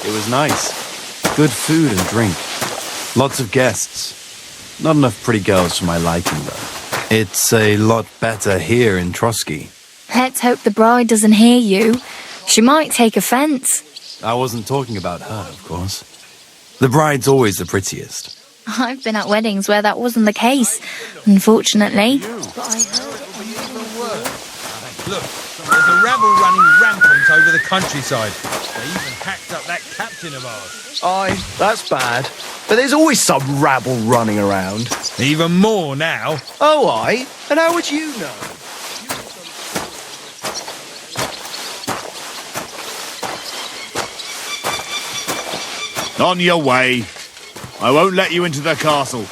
It was nice. Good food and drink. Lots of guests. Not enough pretty girls for my liking, though. It's a lot better here in Trotsky. Let's hope the bride doesn't hear you. She might take offence. I wasn't talking about her, of course. The bride's always the prettiest. I've been at weddings where that wasn't the case, unfortunately. Look, there's a rabble running rampant over the countryside. They even hacked up that captain of ours. Aye, that's bad. But there's always some rabble running around. Even more now. Oh, aye? And how would you know? On your way. I won't let you into the castle.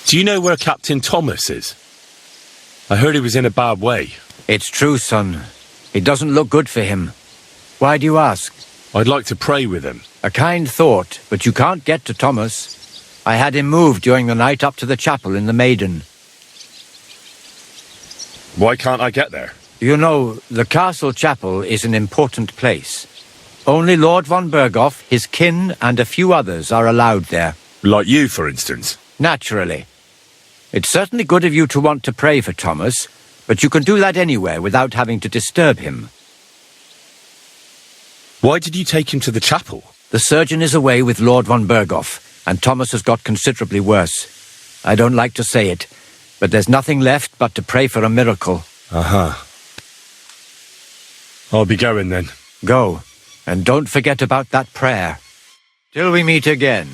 Do you know where Captain Thomas is? I heard he was in a bad way. It's true, son. It doesn't look good for him. Why do you ask? I'd like to pray with him. A kind thought, but you can't get to Thomas. I had him moved during the night up to the chapel in the Maiden. Why can't I get there? You know, the castle chapel is an important place. Only Lord von Berghoff, his kin, and a few others are allowed there. Like you, for instance. Naturally. It's certainly good of you to want to pray for Thomas, but you can do that anywhere without having to disturb him. Why did you take him to the chapel? The surgeon is away with Lord von Berghoff, and Thomas has got considerably worse. I don't like to say it, but there's nothing left but to pray for a miracle. I'll be going then. Go, and don't forget about that prayer. Till we meet again.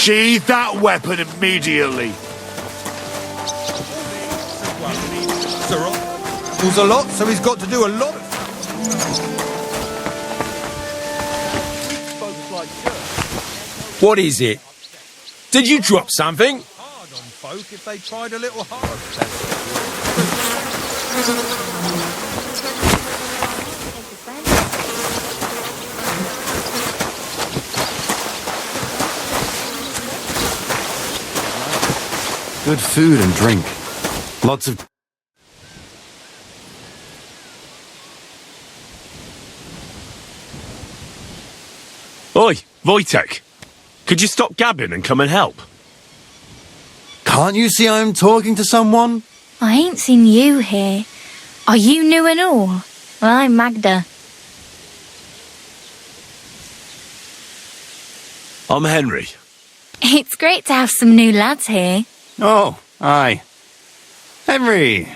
Sheathe that weapon immediately. There's a lot, so he's got to do a lot of... Folks like you. What is it? Did you drop something? Hard on folk if they tried a little hard. Good food and drink. Lots of... Oi, Wojtek. Could you stop gabbing and come and help? Can't you see I'm talking to someone? I ain't seen you here. Are you new and all? Well, I'm Magda. I'm Henry. It's great to have some new lads here. Oh, aye. Henry,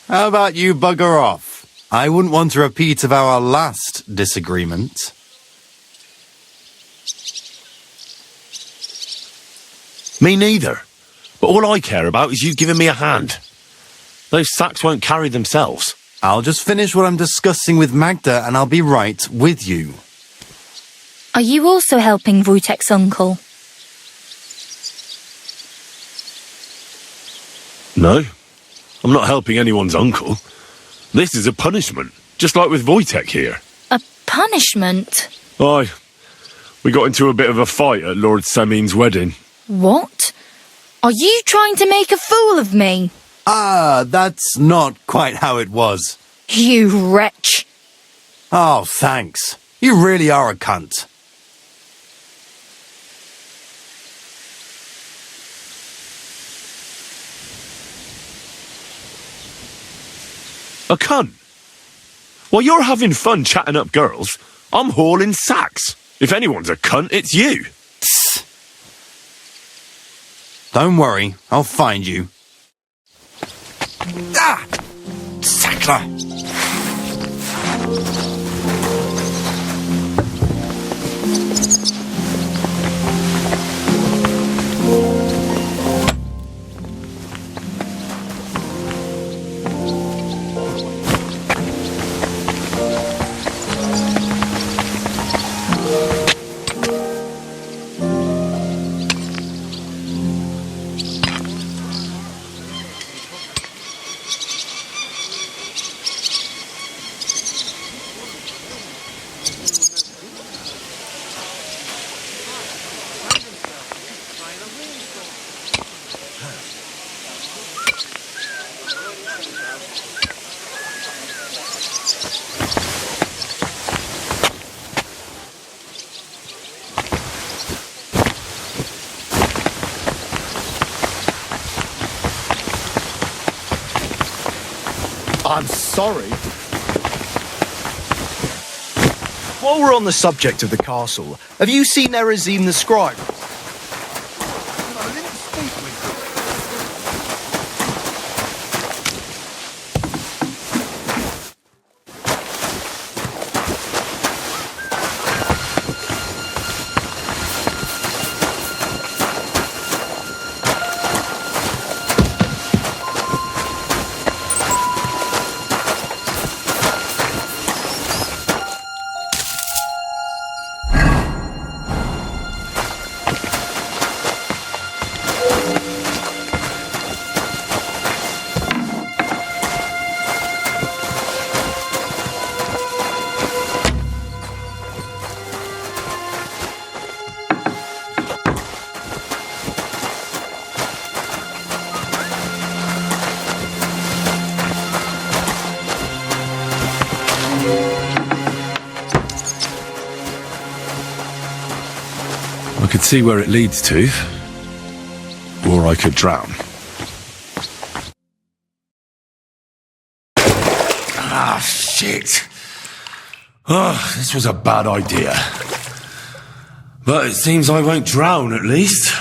how about you bugger off? I wouldn't want a repeat of our last disagreement. Me neither. But all I care about is you giving me a hand. Those sacks won't carry themselves. I'll just finish what I'm discussing with Magda and I'll be right with you. Are you also helping Wojtek's uncle? No, I'm not helping anyone's uncle. This is a punishment, just like with Wojtek here. A punishment? Aye, we got into a bit of a fight at Lord Semin's wedding. What? Are you trying to make a fool of me? Ah, that's not quite how it was. You wretch. Oh, thanks. You really are a cunt. A cunt? While you're having fun chatting up girls, I'm hauling sacks. If anyone's a cunt, it's you. Don't worry, I'll find you. Ah! Sacre! I'm sorry. While we're on the subject of the castle, have you seen Erazim the scribe? I didn't speak with you. I could see where it leads to. Or I could drown. Ah, shit. Oh, this was a bad idea. But it seems I won't drown, at least.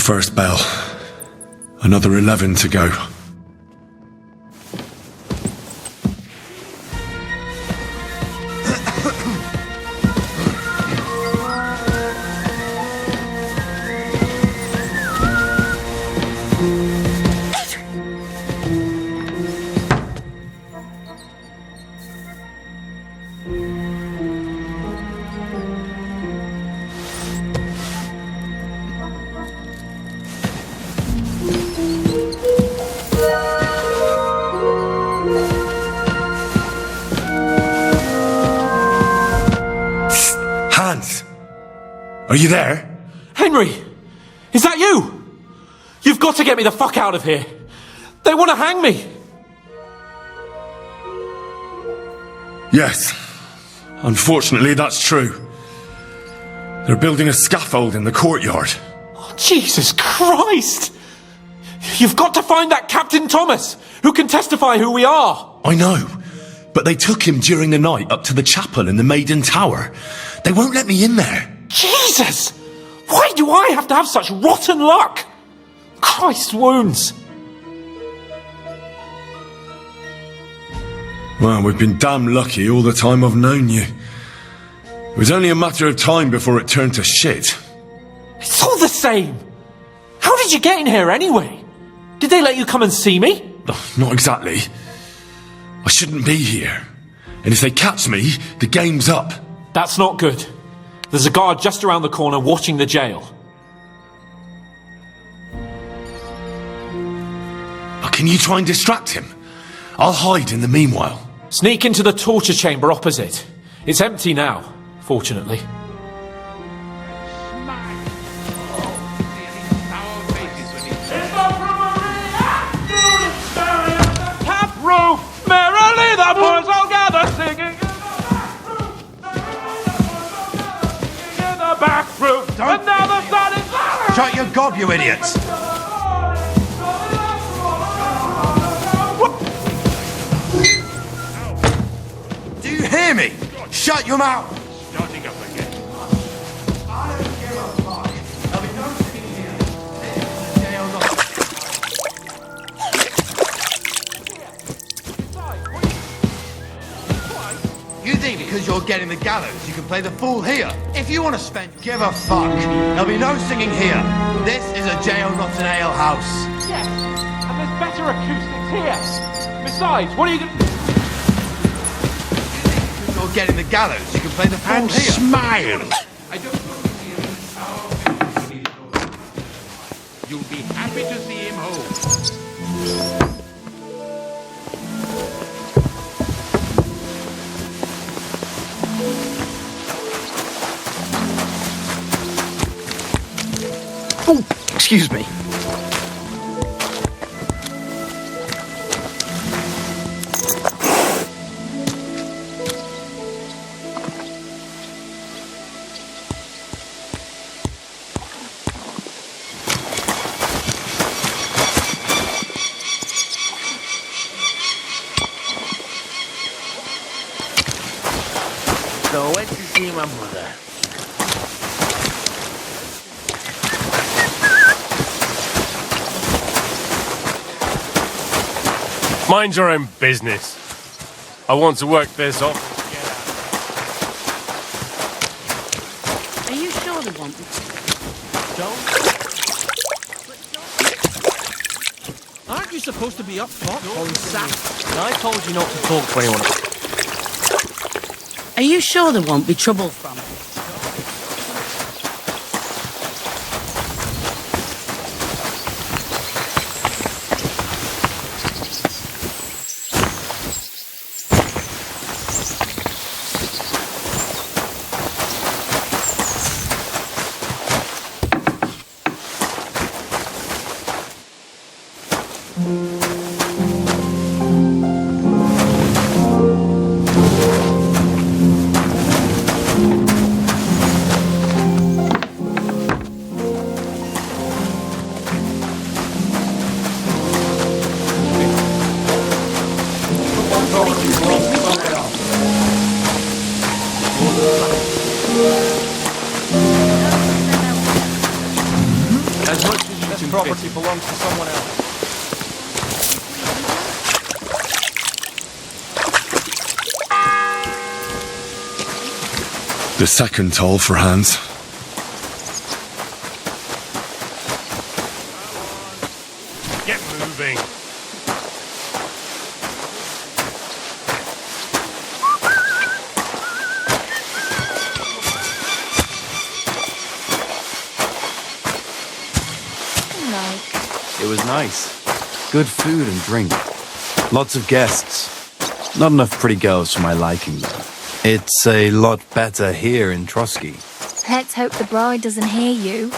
First bell. Another 11 to go. Are you there? Henry! Is that you? You've got to get me the fuck out of here. They want to hang me. Yes. Unfortunately, that's true. They're building a scaffold in the courtyard. Oh, Jesus Christ! You've got to find that Captain Thomas, who can testify who we are. I know, but they took him during the night up to the chapel in the Maiden Tower. They won't let me in there. Jesus! Why do I have to have such rotten luck? Christ's wounds. Well, we've been damn lucky all the time I've known you. It was only a matter of time before it turned to shit. It's all the same. How did you get in here anyway? Did they let you come and see me? Oh, not exactly. I shouldn't be here. And if they catch me, the game's up. That's not good. There's a guard just around the corner watching the jail. Oh, can you try and distract him? I'll hide in the meanwhile. Sneak into the torture chamber opposite. It's empty now, fortunately. Tap roof! Merrily the boys all gather singing in the back room. And now the sun is... Shut your gob, you idiots! Do you hear me? Shut your mouth! Starting up again. I don't give a fuck. There'll be no sitting here. This is the jail not... You think because you're getting the gallows, you can play the fool here? If you want to spend, give a fuck. There'll be no singing here. This is a jail, not an ale house. Yes, and there's better acoustics here. Besides, what are you going to... You're getting the gallows, you can play the fool And here. smile. You'll be happy to see him home. Oh, excuse me. So I went to see my mother. Mind your own business. I want to work this off. Are you sure they want me? Aren't you supposed to be up top on sack? I told you not to talk to anyone. Are you sure there won't be trouble from it? As much as you property belongs to someone else. The second toll for Hans. Get moving. It was nice. Good food and drink. Lots of guests. Not enough pretty girls for my liking, though. It's a lot better here in Trotsky. Let's hope the bride doesn't hear you.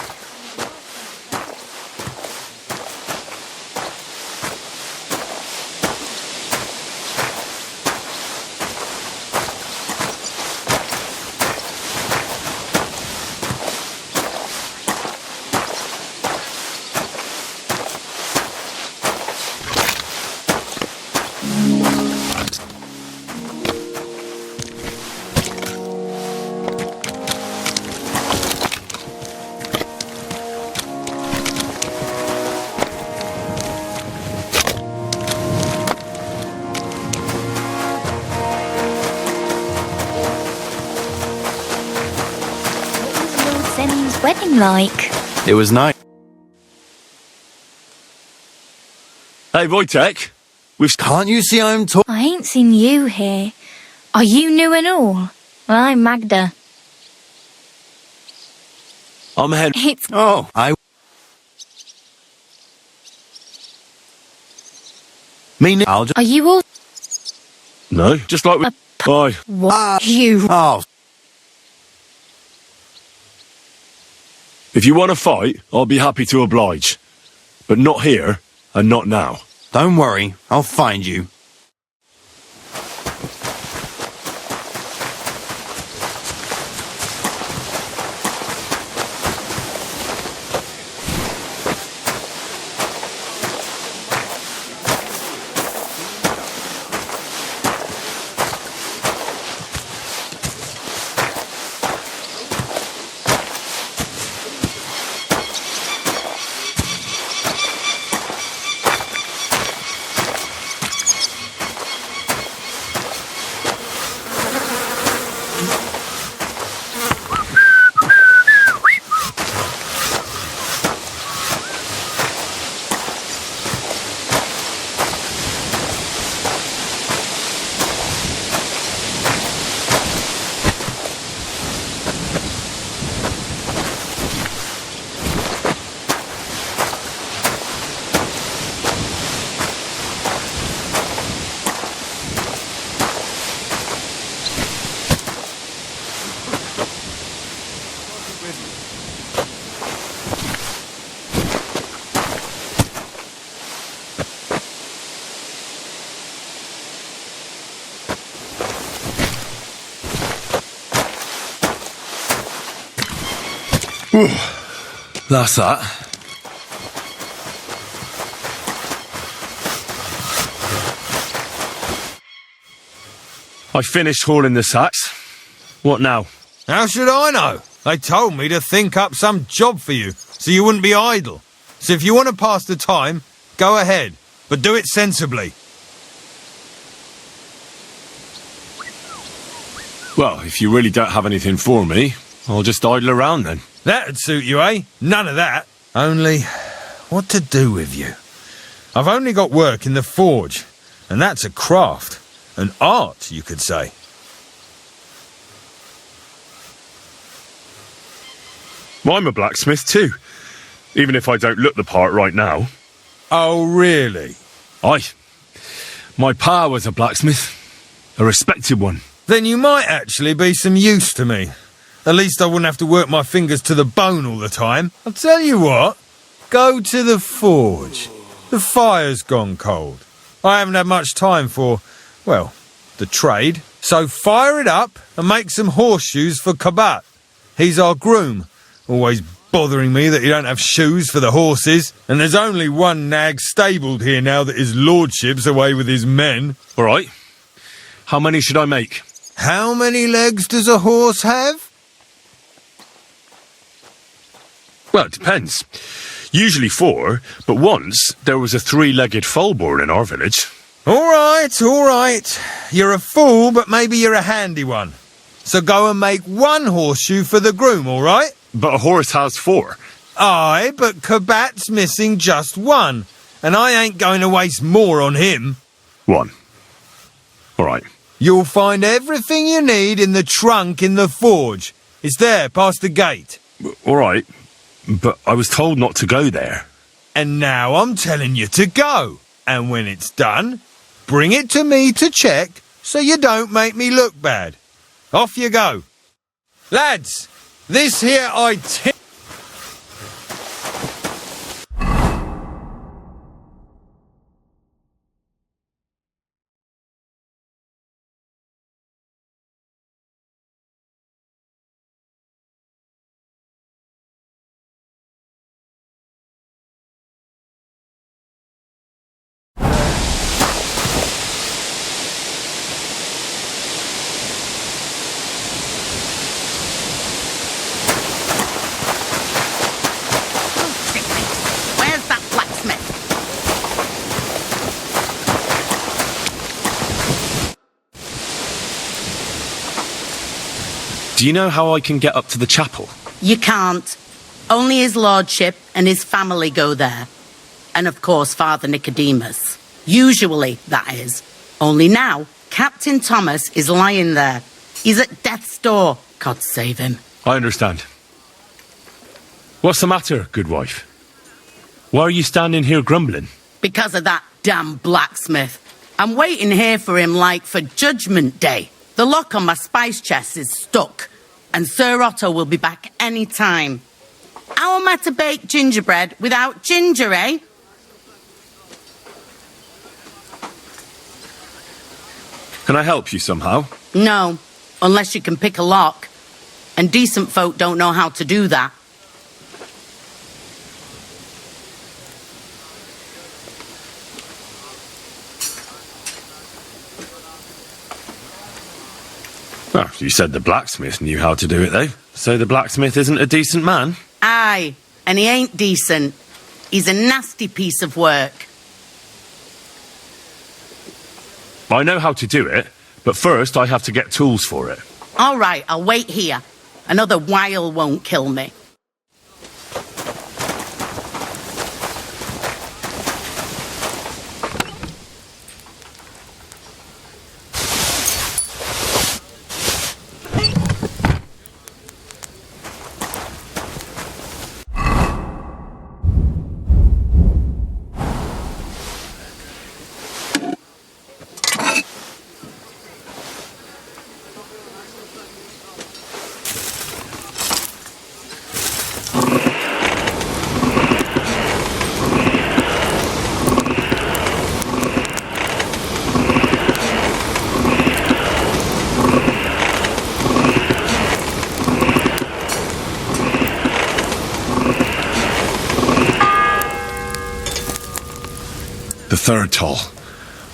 Wedding like? It was nice. Hey, Wojtek. Can't you see I'm talking? I ain't seen you here. Are you new and all? Well, I'm Magda. I'm Henry. It's... Oh, Are you all... No, just like we... Bye. What? You... Oh. If you want to fight, I'll be happy to oblige. But not here, and not now. Don't worry, I'll find you. That's that. I finished hauling the sacks. What now? How should I know? They told me to think up some job for you, so you wouldn't be idle. So if you want to pass the time, go ahead, but do it sensibly. Well, if you really don't have anything for me, I'll just idle around then. That'd suit you, eh? None of that. Only, what to do with you? I've only got work in the forge, and that's a craft. An art, you could say. Well, I'm a blacksmith too, even if I don't look the part right now. Oh, really? Aye. My pa was a blacksmith, a respected one. Then you might actually be some use to me. At least I wouldn't have to work my fingers to the bone all the time. I'll tell you what, go to the forge. The fire's gone cold. I haven't had much time for, well, the trade. So fire it up and make some horseshoes for Kabat. He's our groom, always bothering me that you don't have shoes for the horses. And there's only one nag stabled here now that his lordship's away with his men. All right. How many should I make? How many legs does a horse have? Well, it depends. Usually 4, but once there was a 3-legged foal born in our village. All right. You're a fool, but maybe you're a handy one. So go and make 1 horseshoe for the groom, all right? But a horse has 4. Aye, but Kabat's missing just 1, and I ain't going to waste more on him. 1. All right. You'll find everything you need in the trunk in the forge. It's there, past the gate. All right, but I was told not to go there. And now I'm telling you to go. And when it's done, bring it to me to check so you don't make me look bad. Off you go. Lads, this here Where's that blacksmith? Do you know how I can get up to the chapel? You can't. Only his lordship and his family go there. And of course, Father Nicodemus. Usually, that is. Only now, Captain Thomas is lying there. He's at death's door. God save him. I understand. What's the matter, good wife? Why are you standing here grumbling? Because of that damn blacksmith. I'm waiting here for him like for Judgment Day. The lock on my spice chest is stuck, and Sir Otto will be back any time. How am I to bake gingerbread without ginger, eh? Can I help you somehow? No, unless you can pick a lock. And decent folk don't know how to do that. Well, you said the blacksmith knew how to do it, though. So the blacksmith isn't a decent man? Aye, and he ain't decent. He's a nasty piece of work. I know how to do it, but first I have to get tools for it. All right, I'll wait here. Another while won't kill me. The third toll.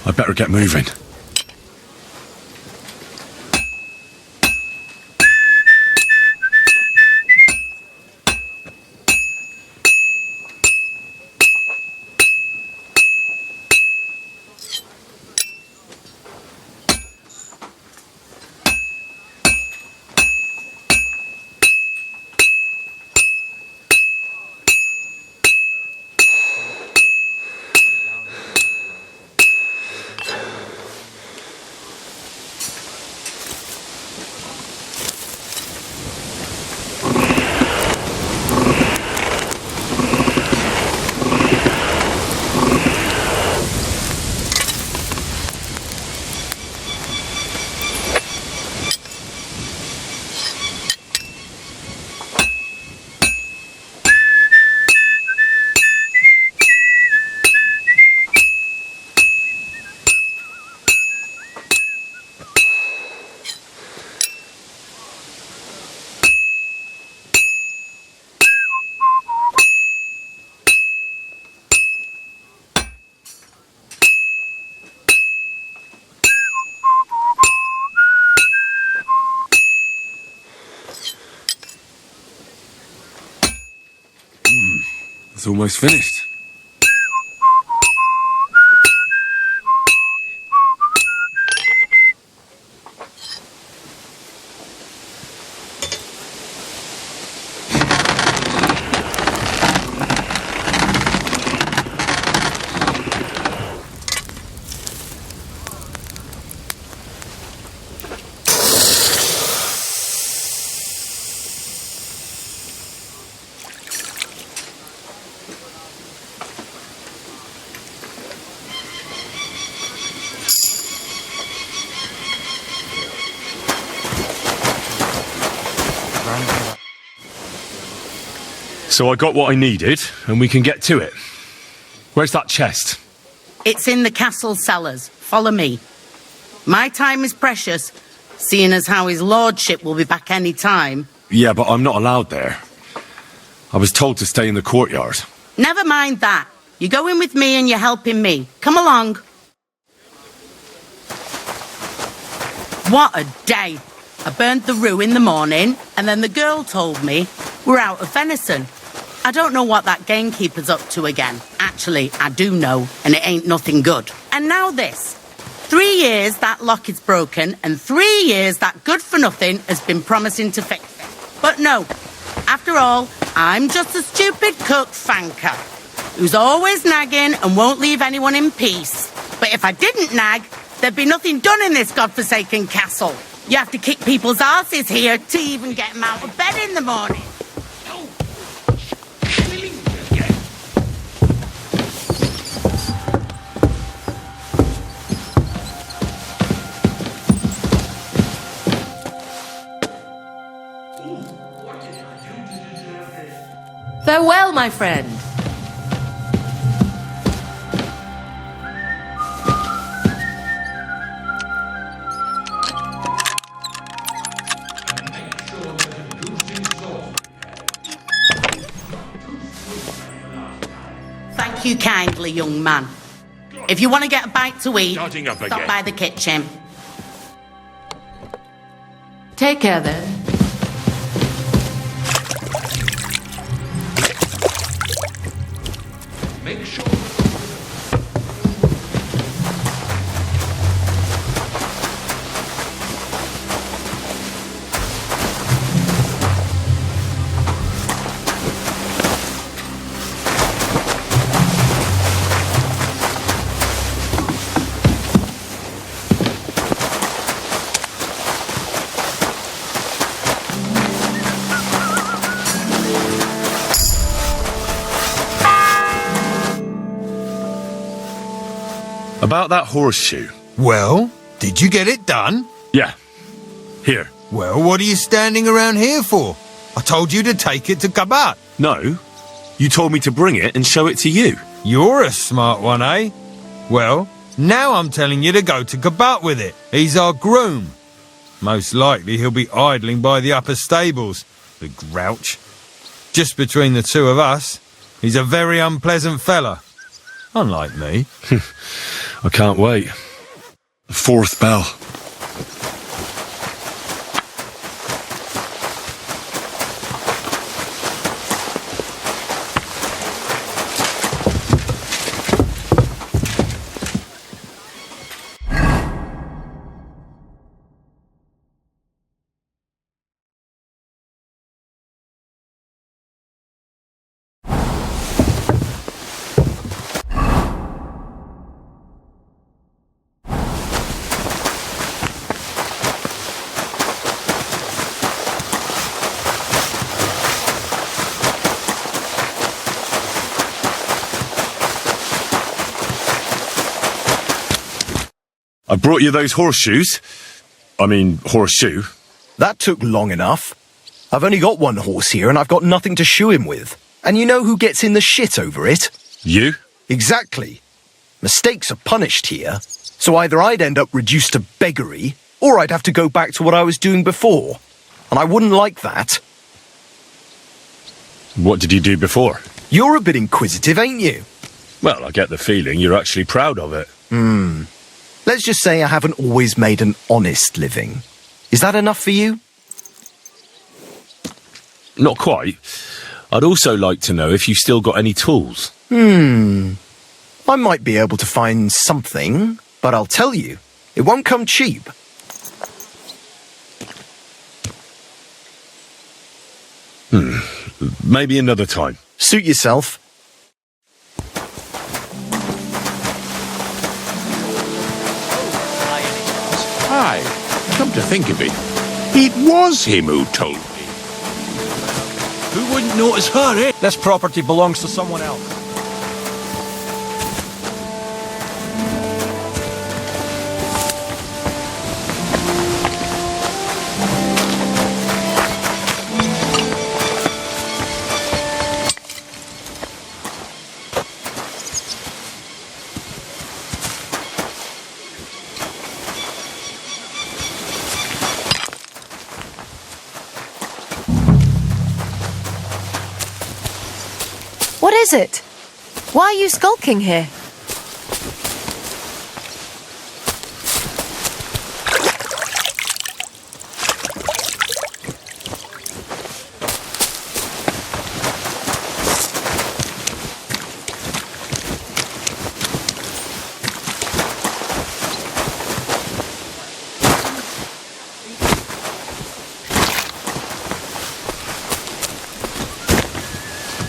I better get moving. It's almost finished. So I got what I needed, and we can get to it. Where's that chest? It's in the castle cellars. Follow me. My time is precious, seeing as how his lordship will be back any time. Yeah, but I'm not allowed there. I was told to stay in the courtyard. Never mind that. You go in with me and you're helping me. Come along. What a day. I burned the rue in the morning, and then the girl told me we're out of venison. I don't know what that gamekeeper's up to again. Actually, I do know, and it ain't nothing good. And now this. 3 years that lock is broken, and 3 years that good-for-nothing has been promising to fix it. But no. After all, I'm just a stupid cook fanker who's always nagging and won't leave anyone in peace. But if I didn't nag, there'd be nothing done in this godforsaken castle. You have to kick people's asses here to even get them out of bed in the morning. Farewell, my friend. Thank you kindly, young man. If you want to get a bite to eat, Starting up stop again. by the kitchen. Take care then. Make sure. About that horseshoe. Well, did you get it done? Yeah. Here. Well, what are you standing around here for? I told you to take it to Kabat. No. You told me to bring it and show it to you. You're a smart one, eh? Well, now I'm telling you to go to Kabat with it. He's our groom. Most likely he'll be idling by the upper stables, the grouch. Just between the two of us, he's a very unpleasant fella. Unlike me. I can't wait. Fourth bell. I brought you those horseshoes. I mean, horseshoe. That took long enough. I've only got one horse here and I've got nothing to shoe him with. And you know who gets in the shit over it? You? Exactly. Mistakes are punished here. So either I'd end up reduced to beggary, or I'd have to go back to what I was doing before. And I wouldn't like that. What did you do before? You're a bit inquisitive, ain't you? Well, I get the feeling you're actually proud of it. Let's just say I haven't always made an honest living. Is that enough for you? Not quite. I'd also like to know if you've still got any tools. I might be able to find something, but I'll tell you, it won't come cheap. Maybe another time. Suit yourself. Aye, come to think of it, it was him who told me. Who wouldn't notice her, eh? This property belongs to someone else. What is it? Why are you skulking here?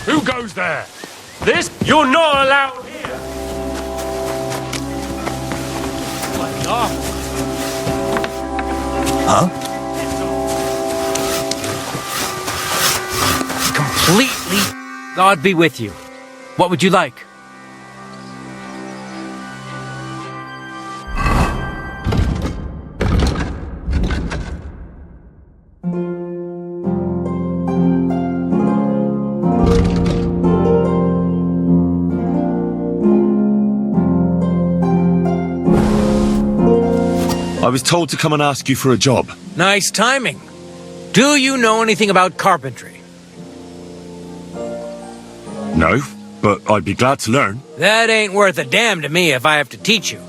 Who goes there? This? You're not allowed here! Huh? Completely. God be with you. What would you like? I was told to come and ask you for a job. Nice timing. Do you know anything about carpentry? No, but I'd be glad to learn. That ain't worth a damn to me if I have to teach you.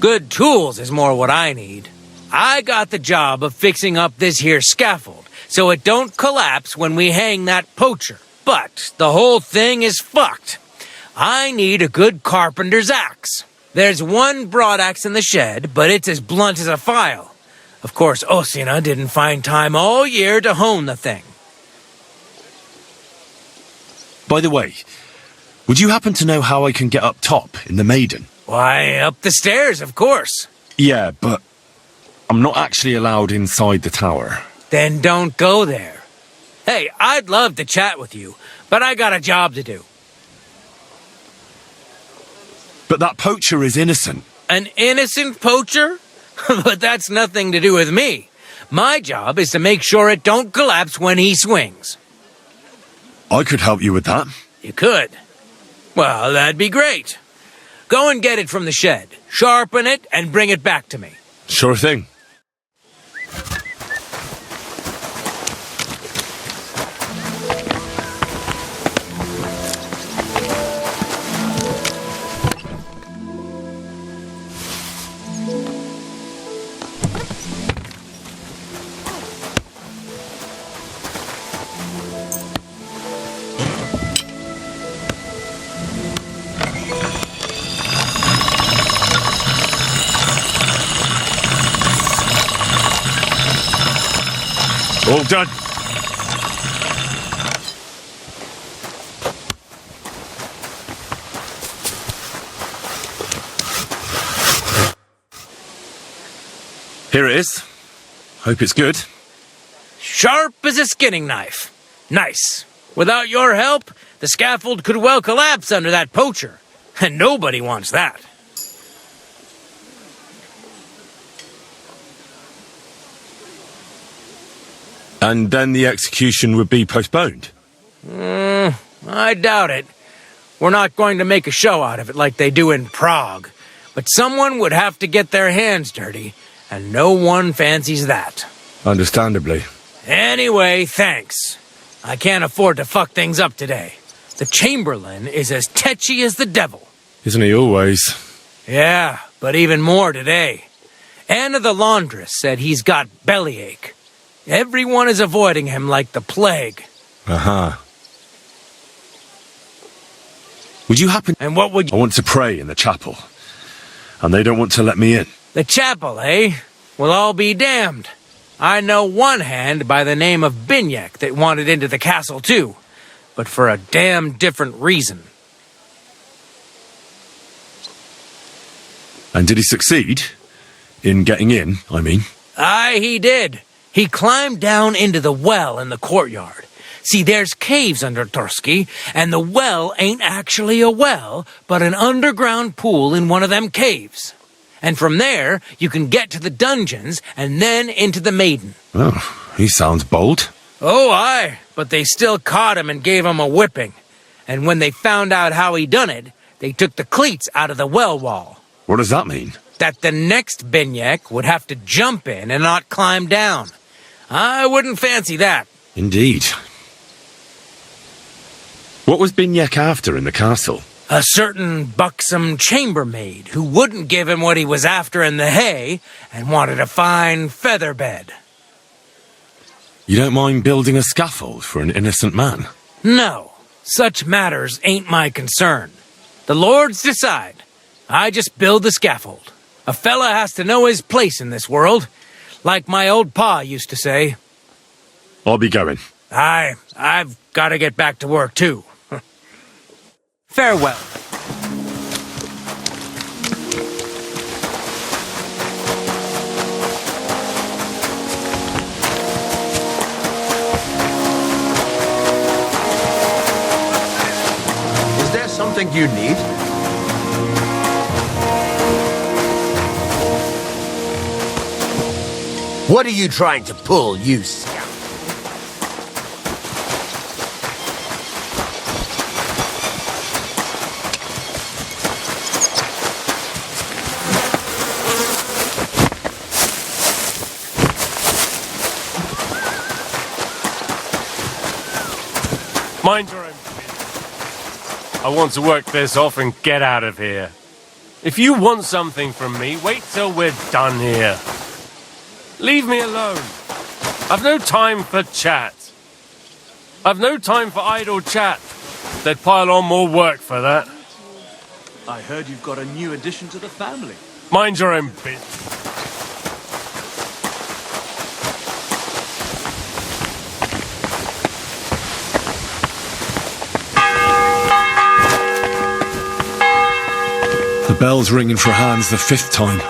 Good tools is more what I need. I got the job of fixing up this here scaffold, so it don't collapse when we hang that poacher. But the whole thing is fucked. I need a good carpenter's axe. There's one broadaxe in the shed, but it's as blunt as a file. Of course, Osina didn't find time all year to hone the thing. By the way, would you happen to know how I can get up top in the Maiden? Why, up the stairs, of course. Yeah, but I'm not actually allowed inside the tower. Then don't go there. Hey, I'd love to chat with you, but I got a job to do. But that poacher is innocent. An innocent poacher? But that's nothing to do with me. My job is to make sure it don't collapse when he swings. I could help you with that. You could? Well, that'd be great. Go and get it from the shed, sharpen it, and bring it back to me. Sure thing. All done. Here it is. Hope it's good. Sharp as a skinning knife. Nice. Without your help, the scaffold could well collapse under that poacher. And nobody wants that. And then the execution would be postponed? I doubt it. We're not going to make a show out of it like they do in Prague. But someone would have to get their hands dirty, and no one fancies that. Understandably. Anyway, thanks. I can't afford to fuck things up today. The Chamberlain is as tetchy as the devil. Isn't he always? Yeah, but even more today. Anna the laundress said he's got bellyache. Everyone is avoiding him like the plague. Uh-huh. Would you happen... And what would you... I want to pray in the chapel. And they don't want to let me in. The chapel, eh? Well, I'll be damned. I know one hand by the name of Binyek that wanted into the castle too, but for a damn different reason. And did he succeed? In getting in, I mean? Aye, he did. He climbed down into the well in the courtyard. See, there's caves under Tursky, and the well ain't actually a well, but an underground pool in one of them caves. And from there, you can get to the dungeons, and then into the Maiden. Oh, he sounds bold. Oh, aye, but they still caught him and gave him a whipping. And when they found out how he done it, they took the cleats out of the well wall. What does that mean? That the next Binyek would have to jump in and not climb down. I wouldn't fancy that. Indeed. What was Binyek after in the castle? A certain buxom chambermaid who wouldn't give him what he was after in the hay and wanted a fine feather bed. You don't mind building a scaffold for an innocent man? No, such matters ain't my concern. The lords decide. I just build the scaffold. A fella has to know his place in this world, like my old pa used to say. I'll be going. Aye, I've got to get back to work too. Farewell. Is there something you need? What are you trying to pull, you scout? Mind your own business. I want to work this off and get out of here. If you want something from me, wait till we're done here. Leave me alone. I've no time for chat. I've no time for idle chat. They'd pile on more work for that. I heard you've got a new addition to the family. Mind your own business. The bell's ringing for Hans the 5th time.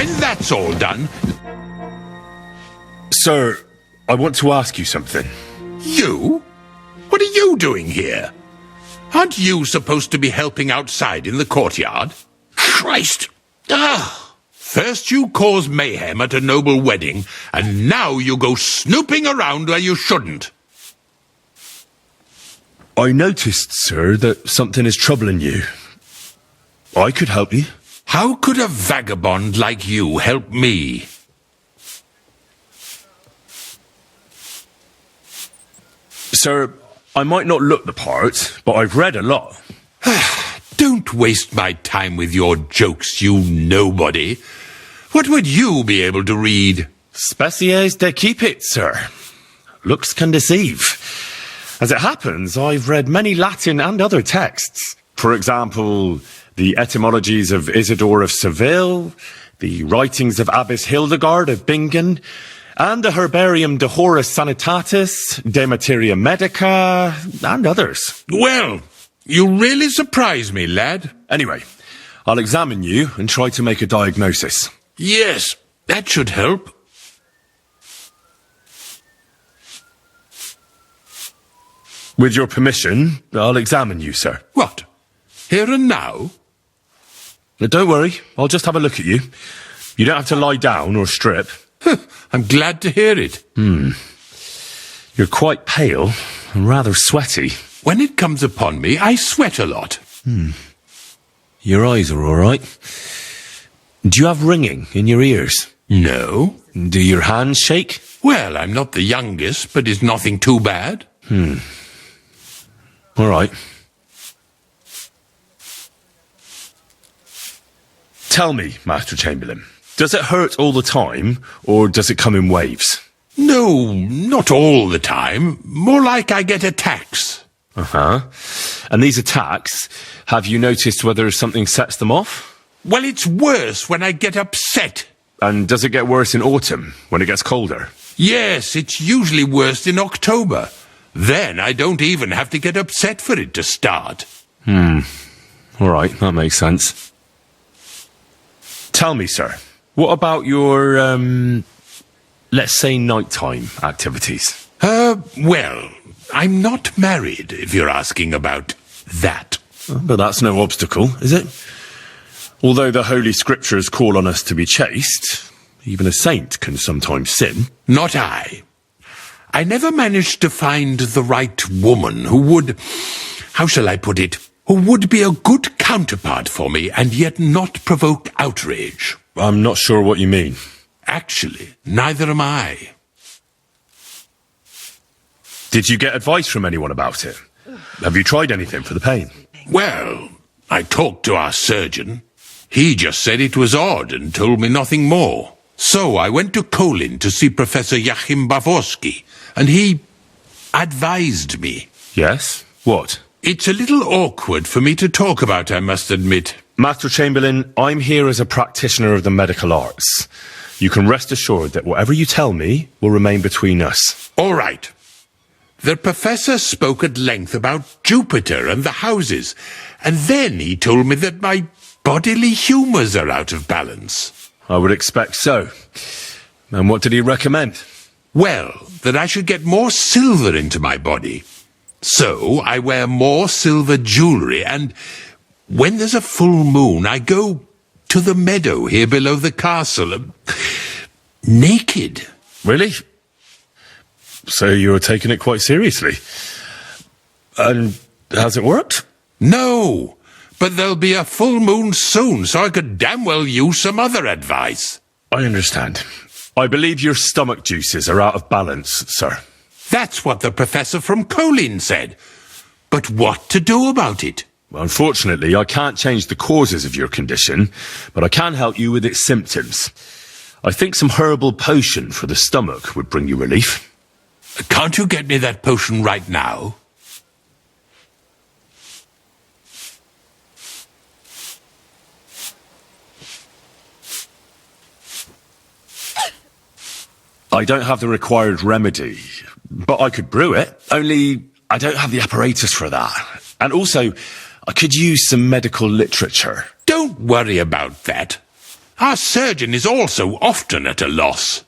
When that's all done... Sir, I want to ask you something. You? What are you doing here? Aren't you supposed to be helping outside in the courtyard? Christ! First you cause mayhem at a noble wedding, and now you go snooping around where you shouldn't. I noticed, sir, that something is troubling you. I could help you. How could a vagabond like you help me? Sir, I might not look the part, but I've read a lot. Don't waste my time with your jokes, you nobody. What would you be able to read? Species de keep it, sir. Looks can deceive. As it happens, I've read many Latin and other texts. For example, the etymologies of Isidore of Seville, the writings of Abbess Hildegard of Bingen, and the Herbarium de Horis Sanitatis, De Materia Medica, and others. Well, you really surprise me, lad. Anyway, I'll examine you and try to make a diagnosis. Yes, that should help. With your permission, I'll examine you, sir. What? Here and now? Don't worry, I'll just have a look at you. You don't have to lie down or strip. I'm glad to hear it. You're quite pale and rather sweaty. When it comes upon me, I sweat a lot. Your eyes are all right. Do you have ringing in your ears? No. Do your hands shake? Well, I'm not the youngest, but it's nothing too bad. All right. Tell me, Master Chamberlain, does it hurt all the time, or does it come in waves? No, not all the time. More like I get attacks. And these attacks, have you noticed whether something sets them off? Well, it's worse when I get upset. And does it get worse in autumn, when it gets colder? Yes, it's usually worse in October. Then I don't even have to get upset for it to start. All right, that makes sense. Tell me, sir, what about your, let's say nighttime activities? Well, I'm not married, if you're asking about that. But that's no obstacle, is it? Although the Holy Scriptures call on us to be chaste, even a saint can sometimes sin. Not I. I never managed to find the right woman who would, how shall I put it, who would be a good counterpart for me and yet not provoke outrage. I'm not sure what you mean. Actually, neither am I. Did you get advice from anyone about it? Have you tried anything for the pain? Well, I talked to our surgeon. He just said it was odd and told me nothing more. So I went to Kolin to see Professor Joachim Bavorsky, and he advised me. Yes? What? It's a little awkward for me to talk about, I must admit. Master Chamberlain, I'm here as a practitioner of the medical arts. You can rest assured that whatever you tell me will remain between us. All right. The professor spoke at length about Jupiter and the houses, and then he told me that my bodily humours are out of balance. I would expect so. And what did he recommend? Well, that I should get more silver into my body. So I wear more silver jewellery, and when there's a full moon, I go to the meadow here below the castle, naked. Really? So you're taking it quite seriously. And has it worked? No, but there'll be a full moon soon, so I could damn well use some other advice. I understand. I believe your stomach juices are out of balance, sir. That's what the professor from Kolin said. But what to do about it? Well, unfortunately, I can't change the causes of your condition, but I can help you with its symptoms. I think some herbal potion for the stomach would bring you relief. Can't you get me that potion right now? I don't have the required remedy, but I could brew it. Only I don't have the apparatus for that. And also, I could use some medical literature. Don't worry about that. Our surgeon is also often at a loss.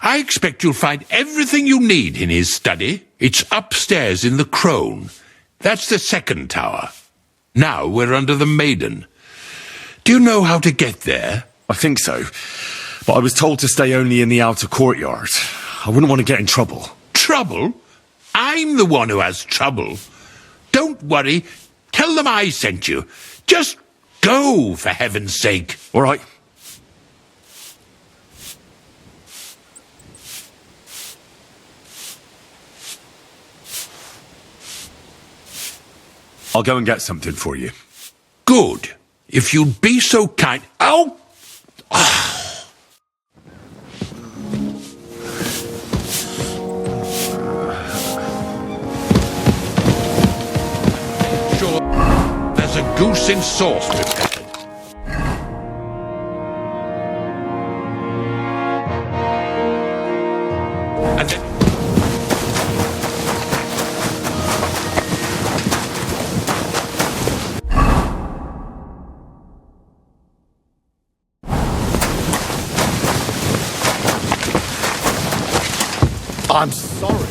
I expect you'll find everything you need in his study. It's upstairs in the Crone. That's the second tower. Now we're under the Maiden. Do you know how to get there? I think so. But I was told to stay only in the outer courtyard. I wouldn't want to get in trouble. Trouble? I'm the one who has trouble. Don't worry. Tell them I sent you. Just go, for heaven's sake. All right. I'll go and get something for you. Good. If you'd be so kind... Oh! Sure, there's a goose in sauce prepared. And then... I'm sorry.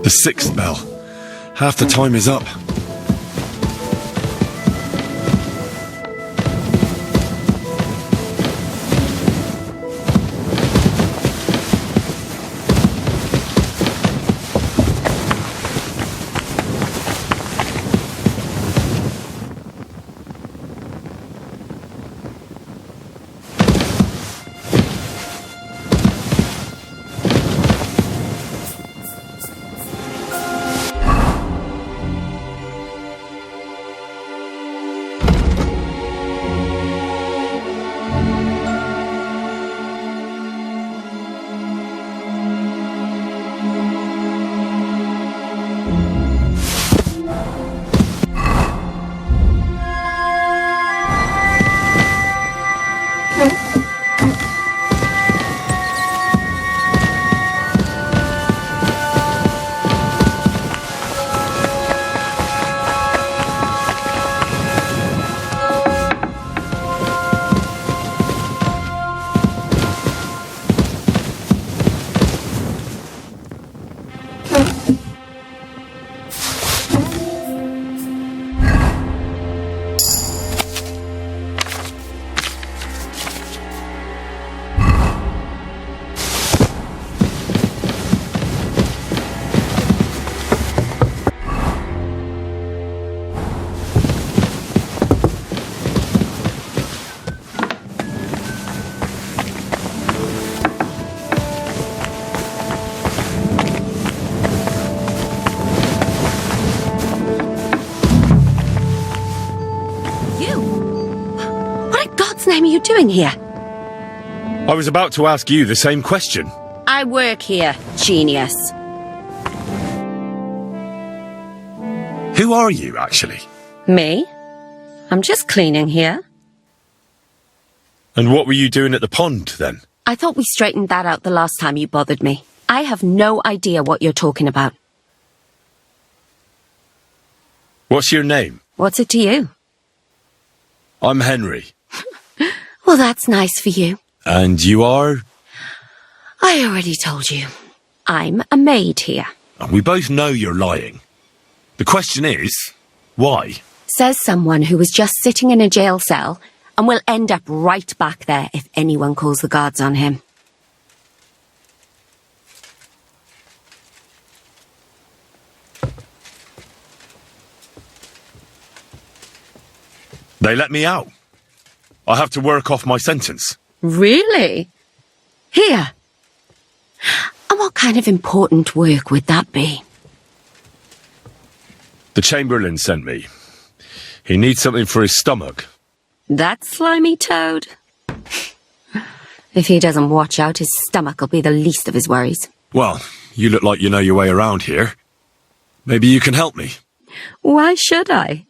The sixth bell. Half the time is up. What are you doing here? I was about to ask you the same question. I work here, genius. Who are you, actually? Me? I'm just cleaning here. And what were you doing at the pond, then? I thought we straightened that out the last time you bothered me. I have no idea what you're talking about. What's your name? What's it to you? I'm Henry. Well, that's nice for you. And you are? I already told you. I'm a maid here. We both know you're lying. The question is, why? Says someone who was just sitting in a jail cell and will end up right back there if anyone calls the guards on him. They let me out. I have to work off my sentence. Really? Here. And what kind of important work would that be? The Chamberlain sent me. He needs something for his stomach. That slimy toad? If he doesn't watch out, his stomach will be the least of his worries. Well, you look like you know your way around here. Maybe you can help me. Why should I?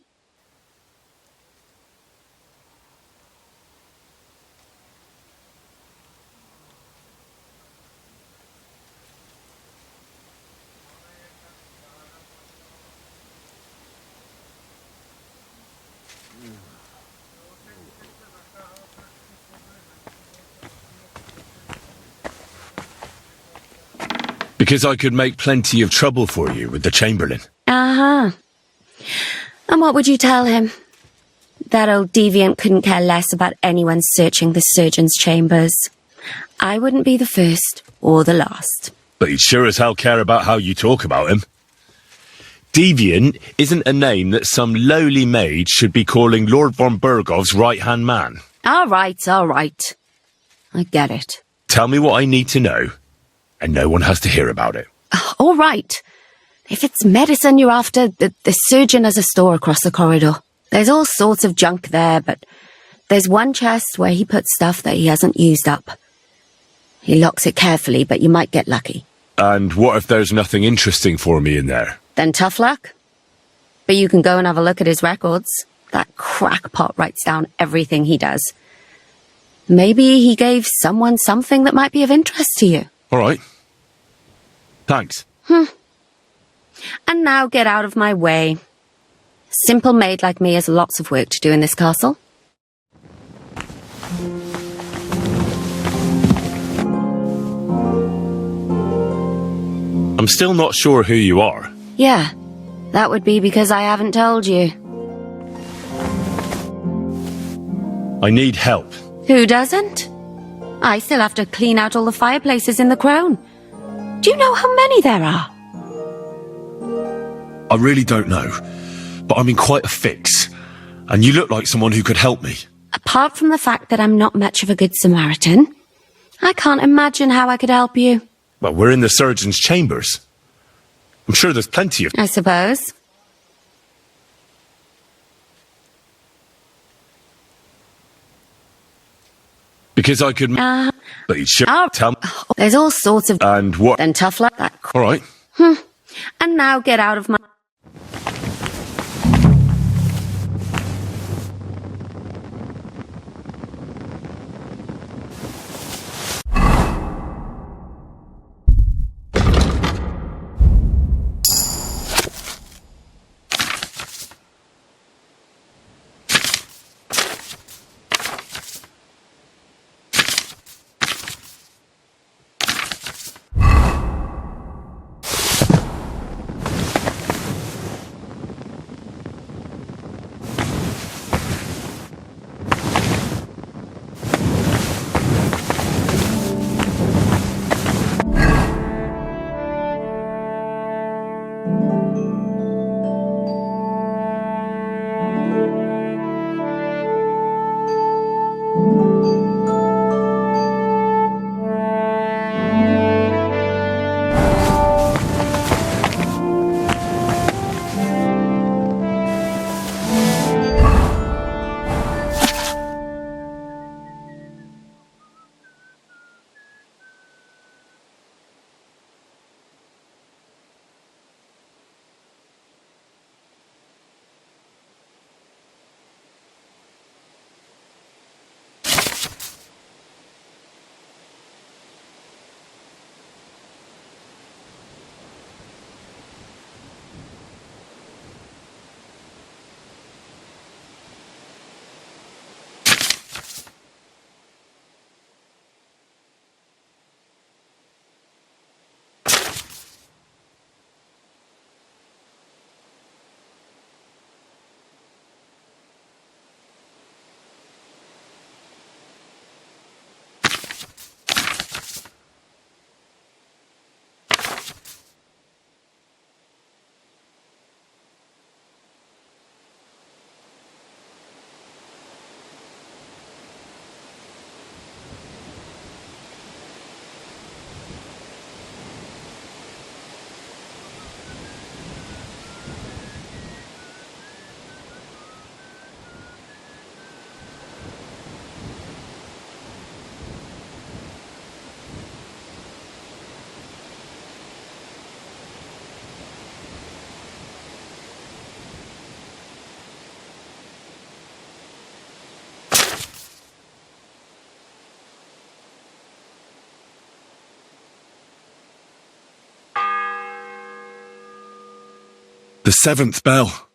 Because I could make plenty of trouble for you with the Chamberlain. Uh-huh. And what would you tell him? That old deviant couldn't care less about anyone searching the surgeon's chambers. I wouldn't be the first or the last. But he'd sure as hell care about how you talk about him. Deviant isn't a name that some lowly maid should be calling Lord von Burgov's right-hand man. All right. I get it. Tell me what I need to know, and no one has to hear about it. All right. If it's medicine you're after, the surgeon has a store across the corridor. There's all sorts of junk there, but there's one chest where he puts stuff that he hasn't used up. He locks it carefully, but you might get lucky. And what if there's nothing interesting for me in there? Then tough luck. But you can go and have a look at his records. That crackpot writes down everything he does. Maybe he gave someone something that might be of interest to you. All right. Thanks. And now get out of my way. A simple maid like me has lots of work to do in this castle. I'm still not sure who you are. Yeah, that would be because I haven't told you. I need help. Who doesn't? I still have to clean out all the fireplaces in the Crown. Do you know how many there are? I really don't know, but I'm in quite a fix, and you look like someone who could help me. Apart from the fact that I'm not much of a good Samaritan, I can't imagine how I could help you. Well, we're in the surgeon's chambers. I'm sure there's plenty of... I suppose. Because I could... But you should tell me... There's all sorts of... And what? Then tough luck. All right. And now get out of my... The 7th bell.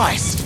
Christ!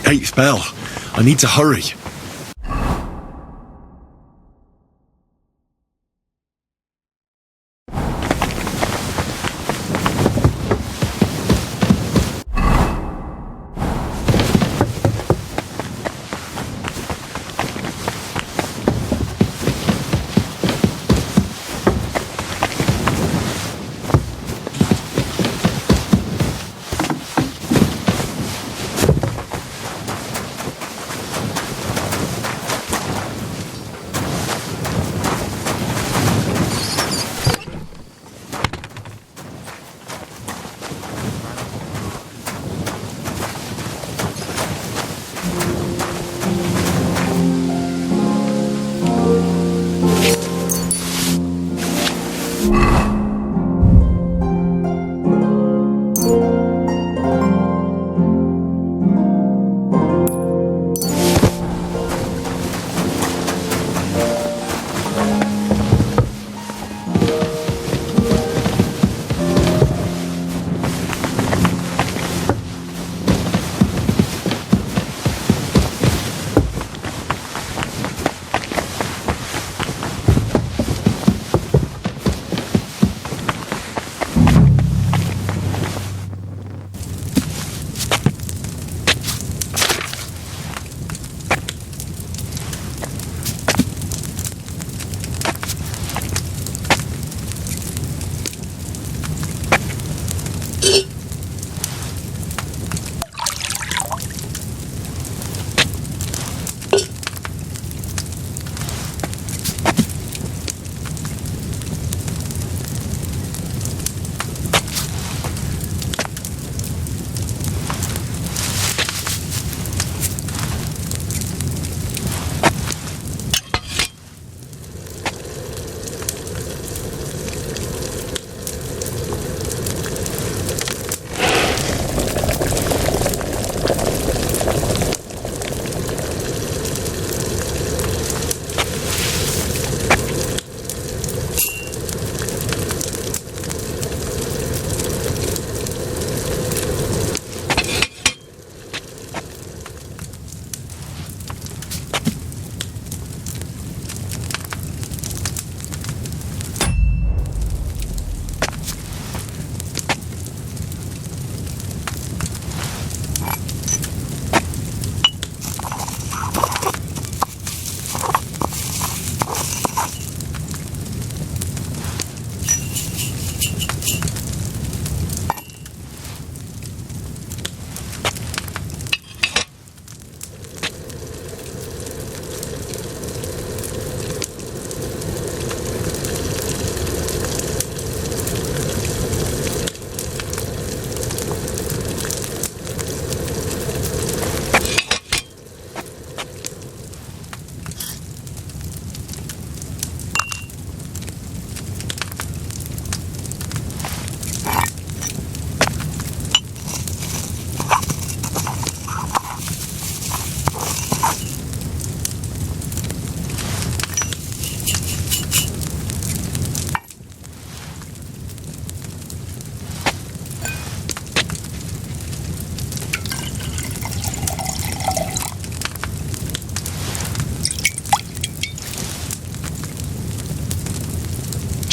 8th bell. I need to hurry.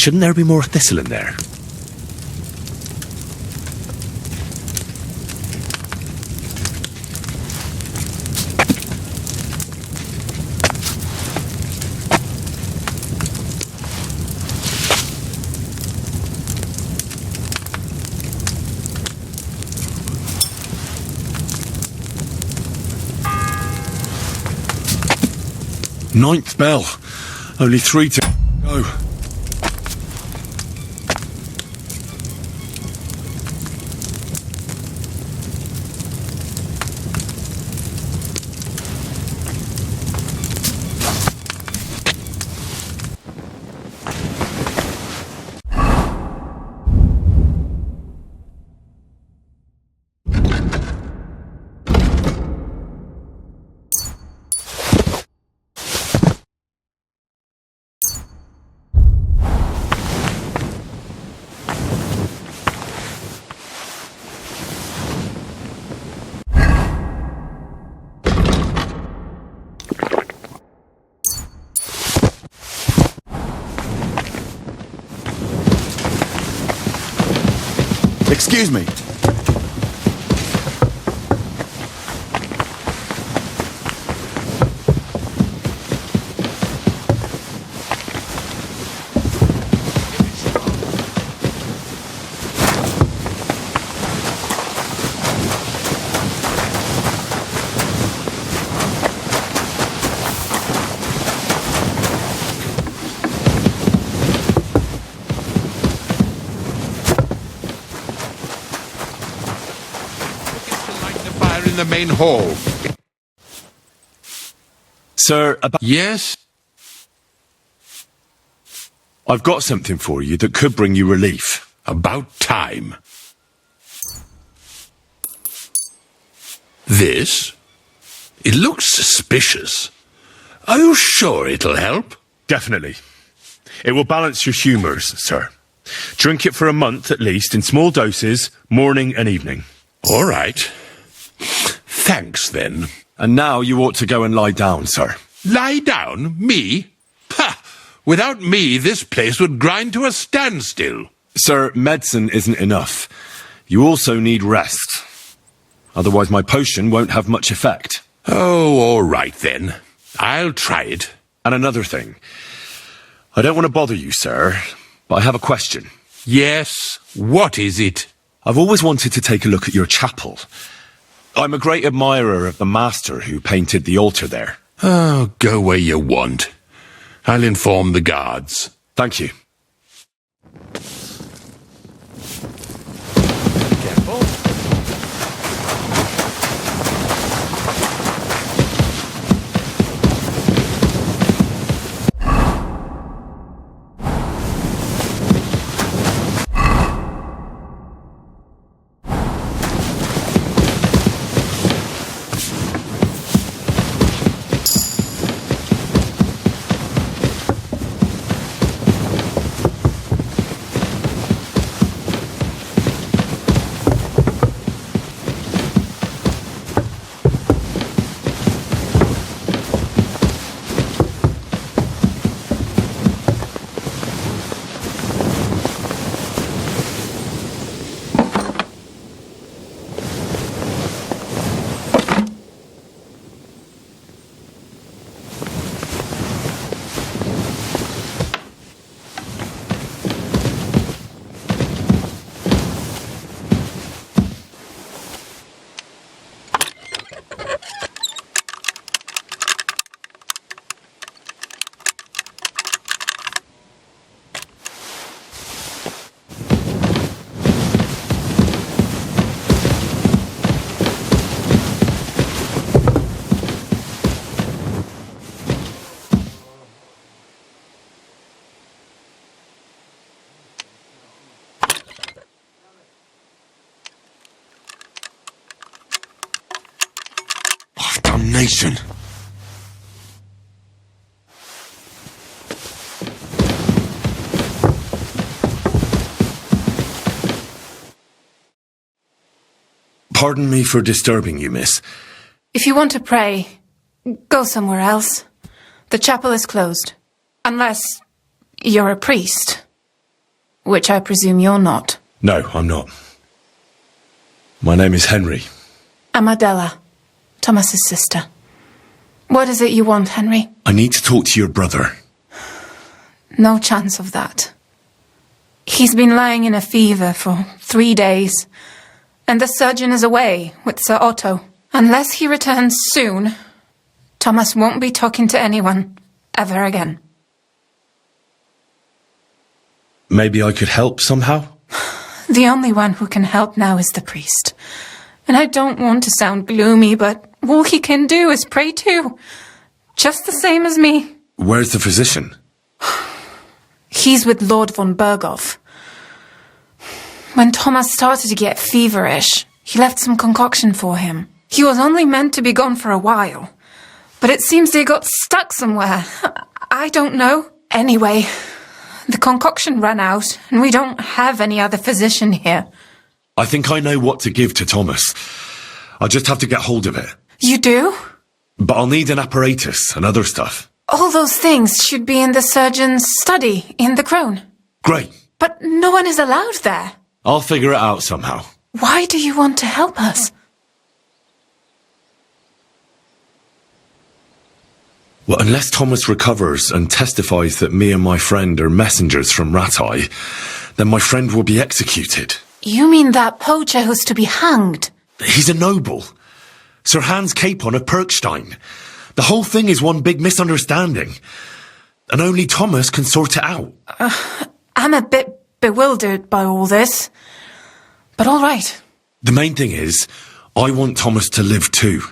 Shouldn't there be more thistle in there? Ninth bell. Only 3 to go. Excuse me. In the main hall. Sir, Yes? I've got something for you that could bring you relief. About time. This? It looks suspicious. Are you sure it'll help? Definitely. It will balance your humours, sir. Drink it for a month at least, in small doses, morning and evening. All right. Thanks, then. And now you ought to go and lie down, sir. Lie down? Me? Ha! Without me, this place would grind to a standstill. Sir, medicine isn't enough. You also need rest. Otherwise my potion won't have much effect. Oh, all right, then. I'll try it. And another thing. I don't want to bother you, sir, but I have a question. Yes? What is it? I've always wanted to take a look at your chapel. I'm a great admirer of the master who painted the altar there. Oh, go where you want. I'll inform the guards. Thank you. Damnation. Pardon me for disturbing you, miss. If you want to pray, go somewhere else. The chapel is closed. Unless you're a priest. Which I presume you're not. No, I'm not. My name is Henry. I'm Adela, Thomas's sister. What is it you want, Henry? I need to talk to your brother. No chance of that. He's been lying in a fever for 3 days, and the surgeon is away with Sir Otto. Unless he returns soon, Thomas won't be talking to anyone ever again. Maybe I could help somehow? The only one who can help now is the priest. And I don't want to sound gloomy, but all he can do is pray too. Just the same as me. Where's the physician? He's with Lord von Berghoff. When Thomas started to get feverish, he left some concoction for him. He was only meant to be gone for a while, but it seems they got stuck somewhere. I don't know. Anyway, the concoction ran out, and we don't have any other physician here. I think I know what to give to Thomas. I'll just have to get hold of it. You do? But I'll need an apparatus and other stuff. All those things should be in the surgeon's study in the Crone. Great. But no one is allowed there. I'll figure it out somehow. Why do you want to help us? Well, unless Thomas recovers and testifies that me and my friend are messengers from Rattay, then my friend will be executed. You mean that poacher who's to be hanged? He's a noble. Sir Hans Capon of Perkstein. The whole thing is one big misunderstanding. And only Thomas can sort it out. I'm a bit bewildered by all this. But all right. The main thing is, I want Thomas to live too.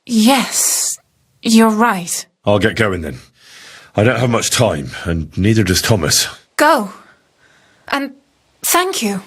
Yes, you're right. I'll get going then. I don't have much time, and neither does Thomas. Go. And thank you.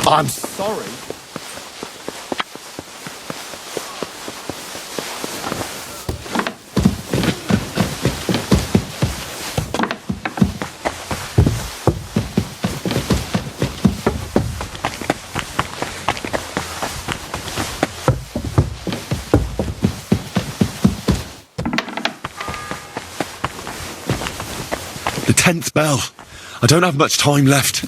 I'm sorry. The 10th bell. I don't have much time left.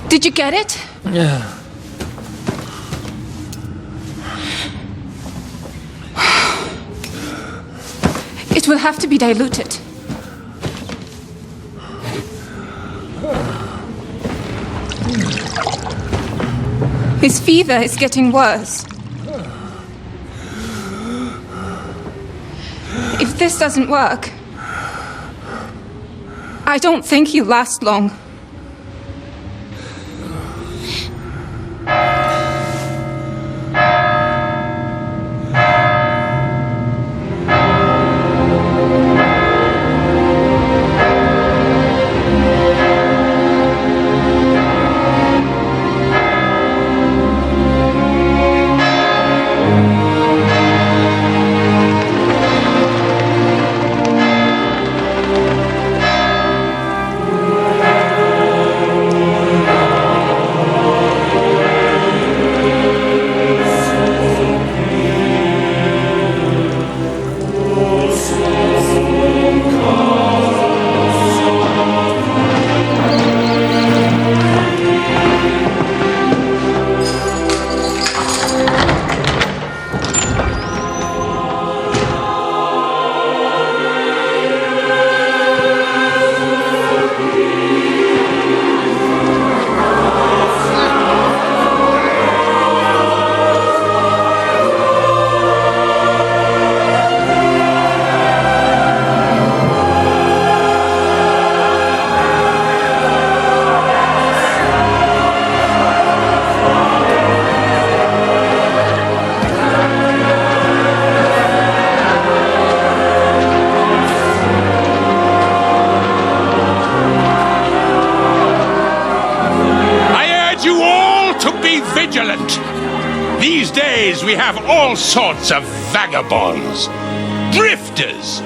Did you get it? Yeah. It will have to be diluted. His fever is getting worse. If this doesn't work, I don't think he'll last long. These days we have all sorts of vagabonds, drifters,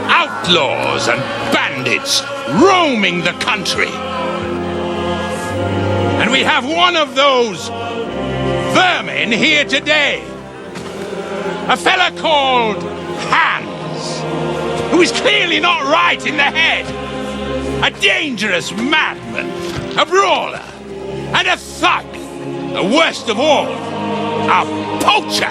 outlaws and bandits roaming the country. And we have one of those vermin here today. A fella called Hans, who is clearly not right in the head. A dangerous madman, a brawler, and a thug. The worst of all, a poacher.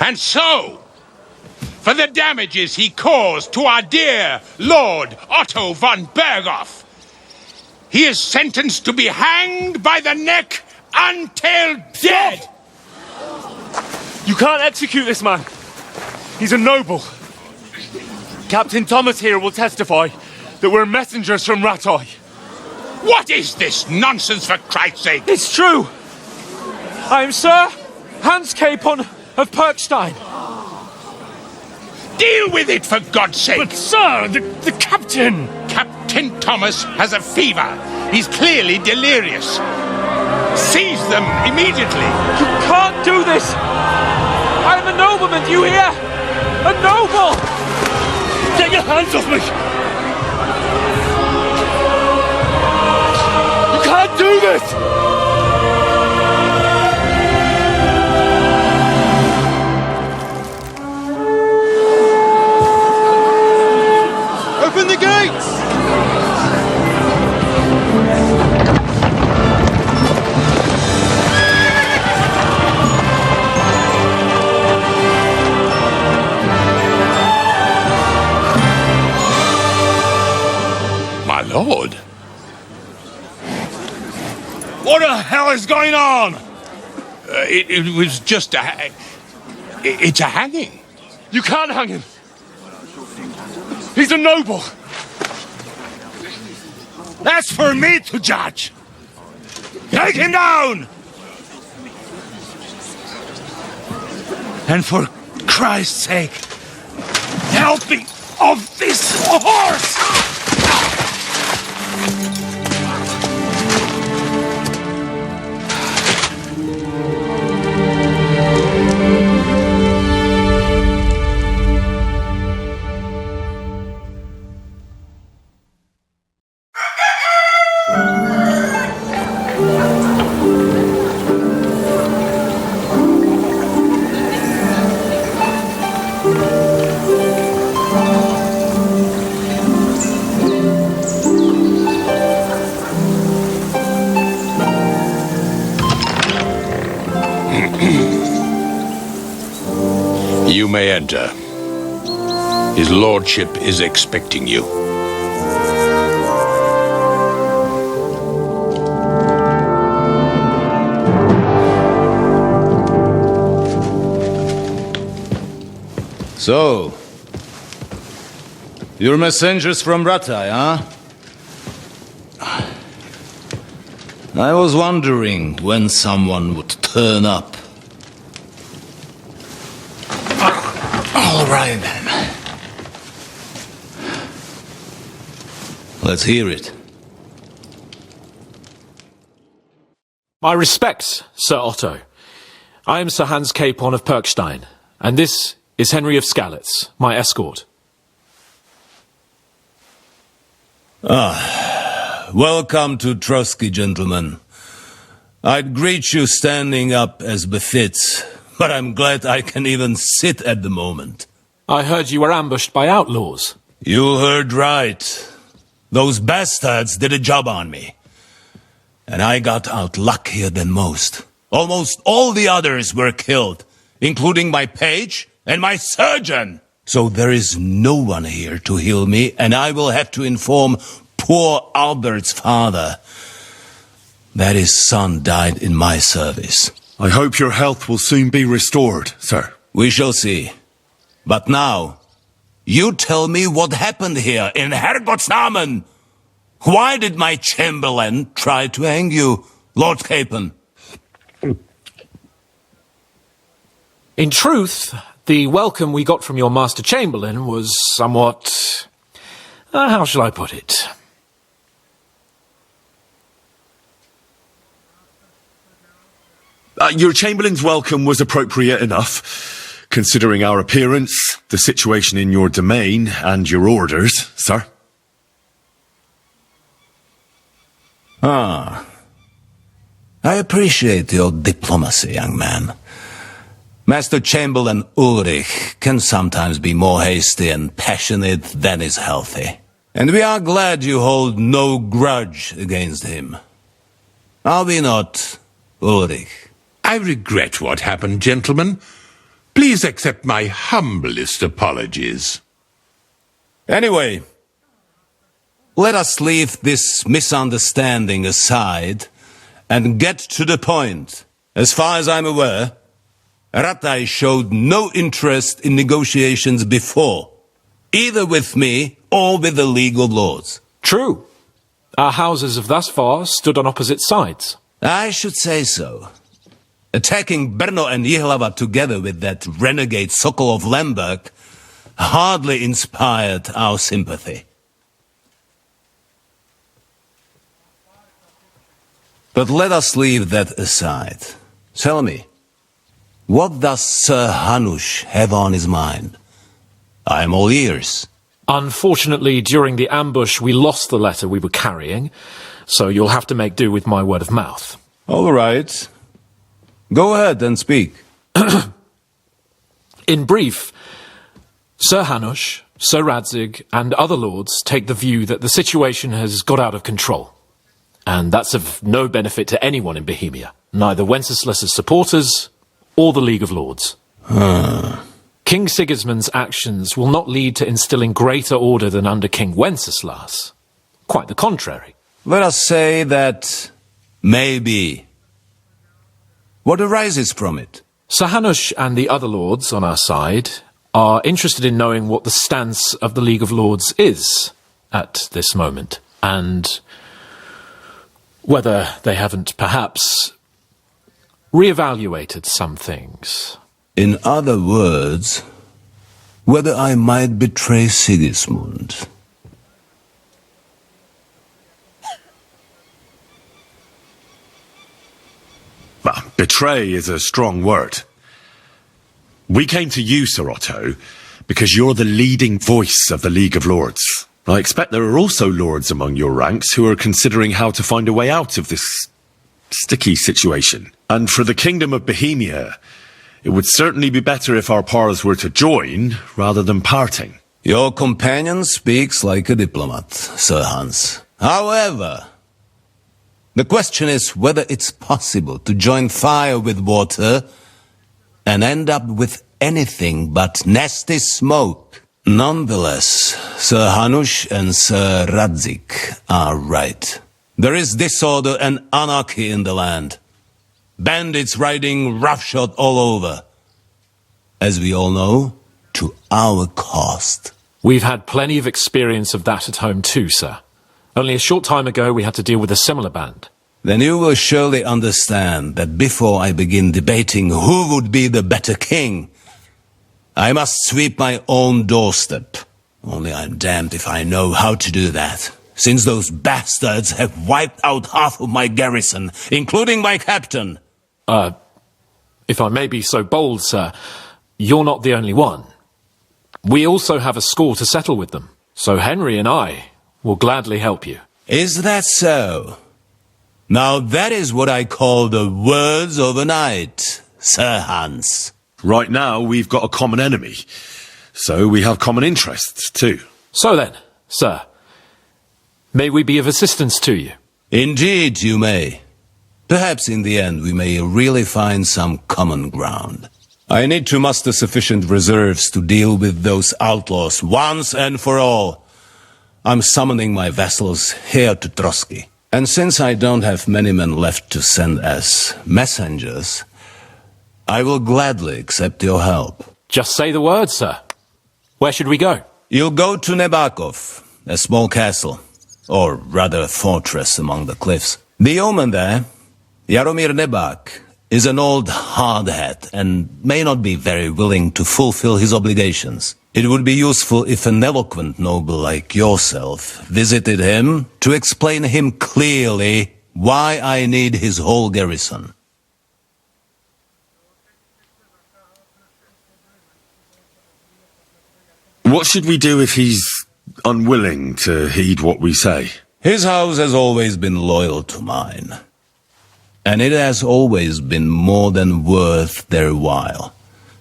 And so, for the damages he caused to our dear Lord Otto von Berghoff, he is sentenced to be hanged by the neck until dead. You can't execute this man. He's a noble. Captain Thomas here will testify that we're messengers from Ratoi. What is this nonsense, for Christ's sake? It's true. I am Sir Hans Capon of Perkstein. Deal with it, for God's sake! But, sir, the captain! Captain Thomas has a fever. He's clearly delirious. Seize them immediately. You can't do this! I'm a nobleman, do you hear? A noble! Get your hands off me! You can't do this! Open the gates! My lord. What the hell is going on? It was just it's a hanging. You can't hang him. He's a noble. That's for me to judge. Take him down! And for Christ's sake, help me off this horse! You may enter. His lordship is expecting you. So, you're messengers from Ratai, huh? I was wondering when someone would turn up. All right, then. Let's hear it. My respects, Sir Otto. I am Sir Hans Capon of Perkstein, and this is Henry of Skalitz, my escort. Welcome to Trotsky, gentlemen. I'd greet you standing up as befits, but I'm glad I can even sit at the moment. I heard you were ambushed by outlaws. You heard right. Those bastards did a job on me. And I got out luckier than most. Almost all the others were killed, including my page and my surgeon. So there is no one here to heal me, and I will have to inform poor Albert's father that his son died in my service. I hope your health will soon be restored, sir. We shall see. But now, you tell me what happened here in Herrgottsnamen. Why did my chamberlain try to hang you, Lord Capon? In truth, the welcome we got from your Master Chamberlain was somewhat... how shall I put it? Your Chamberlain's welcome was appropriate enough, considering our appearance, the situation in your domain, and your orders, sir. I appreciate your diplomacy, young man. Master Chamberlain Ulrich can sometimes be more hasty and passionate than is healthy. And we are glad you hold no grudge against him. Are we not, Ulrich? I regret what happened, gentlemen. Please accept my humblest apologies. Anyway, let us leave this misunderstanding aside and get to the point. As far as I'm aware, Ratai showed no interest in negotiations before, either with me or with the League of Lords. True. Our houses have thus far stood on opposite sides. I should say so. Attacking Brno and Jihlava together with that renegade Sokol of Lemberg hardly inspired our sympathy. But let us leave that aside. Tell me, what does Sir Hanush have on his mind? I am all ears. Unfortunately, during the ambush, we lost the letter we were carrying, so you'll have to make do with my word of mouth. All right. Go ahead and speak. In brief, Sir Hanush, Sir Radzig, and other lords take the view that the situation has got out of control. And that's of no benefit to anyone in Bohemia, neither Wenceslas's supporters or the League of Lords. King Sigismund's actions will not lead to instilling greater order than under King Wenceslas. Quite the contrary. Let us say that maybe. What arises from it? Sir Hanush and the other lords on our side are interested in knowing what the stance of the League of Lords is at this moment, and whether they haven't perhaps reevaluated some things. In other words, whether I might betray Sigismund. Betray is a strong word. We came to you, Sir Otto, because you're the leading voice of the League of Lords. I expect there are also lords among your ranks who are considering how to find a way out of this sticky situation. And for the Kingdom of Bohemia, it would certainly be better if our powers were to join rather than parting. Your companion speaks like a diplomat, Sir Hans. However, the question is whether it's possible to join fire with water and end up with anything but nasty smoke. Nonetheless, Sir Hanush and Sir Radzik are right. There is disorder and anarchy in the land. Bandits riding roughshod all over. As we all know, to our cost. We've had plenty of experience of that at home too, sir. Only a short time ago we had to deal with a similar band. Then you will surely understand that before I begin debating who would be the better king, I must sweep my own doorstep. Only I'm damned if I know how to do that, since those bastards have wiped out half of my garrison, including my captain. If I may be so bold, sir, you're not the only one. We also have a score to settle with them, so Henry and I will gladly help you. Is that so? Now that is what I call the words of a knight, Sir Hans. Right now, we've got a common enemy, so we have common interests too. So then, sir, may we be of assistance to you? Indeed you may. Perhaps in the end we may really find some common ground. I need to muster sufficient reserves to deal with those outlaws once and for all. I'm summoning my vassals here to Trotsky. And since I don't have many men left to send as messengers, I will gladly accept your help. Just say the word, sir. Where should we go? You'll go to Nebakov, a small castle, or rather a fortress among the cliffs. The yeoman there, Jaromir Nebak, is an old hardhat and may not be very willing to fulfill his obligations. It would be useful if an eloquent noble like yourself visited him to explain him clearly why I need his whole garrison. What should we do if he's unwilling to heed what we say? His house has always been loyal to mine. And it has always been more than worth their while.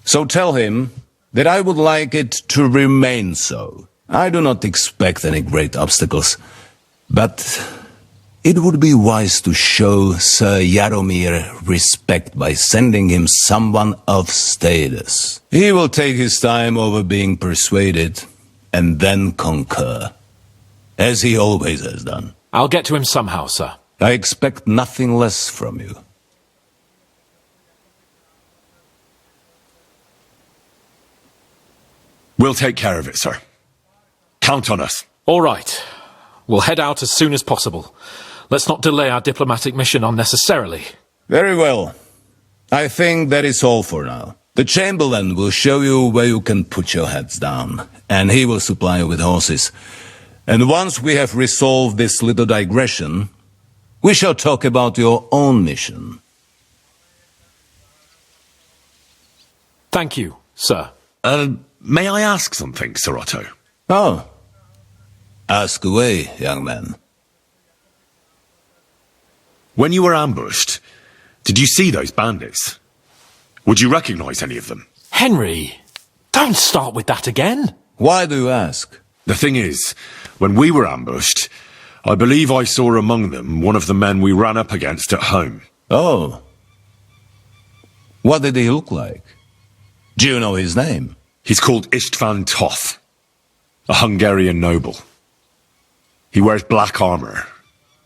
So tell him that I would like it to remain so. I do not expect any great obstacles, but it would be wise to show Sir Jaromir respect by sending him someone of status. He will take his time over being persuaded and then concur, as he always has done. I'll get to him somehow, sir. I expect nothing less from you. We'll take care of it, sir. Count on us. All right. We'll head out as soon as possible. Let's not delay our diplomatic mission unnecessarily. Very well. I think that is all for now. The Chamberlain will show you where you can put your heads down, and he will supply you with horses. And once we have resolved this little digression, we shall talk about your own mission. Thank you, sir. May I ask something, Sir Otto? Oh. Ask away, young man. When you were ambushed, did you see those bandits? Would you recognize any of them? Henry, don't start with that again. Why do you ask? The thing is, when we were ambushed, I believe I saw among them one of the men we ran up against at home. Oh. What did he look like? Do you know his name? He's called Istvan Toth, a Hungarian noble. He wears black armour,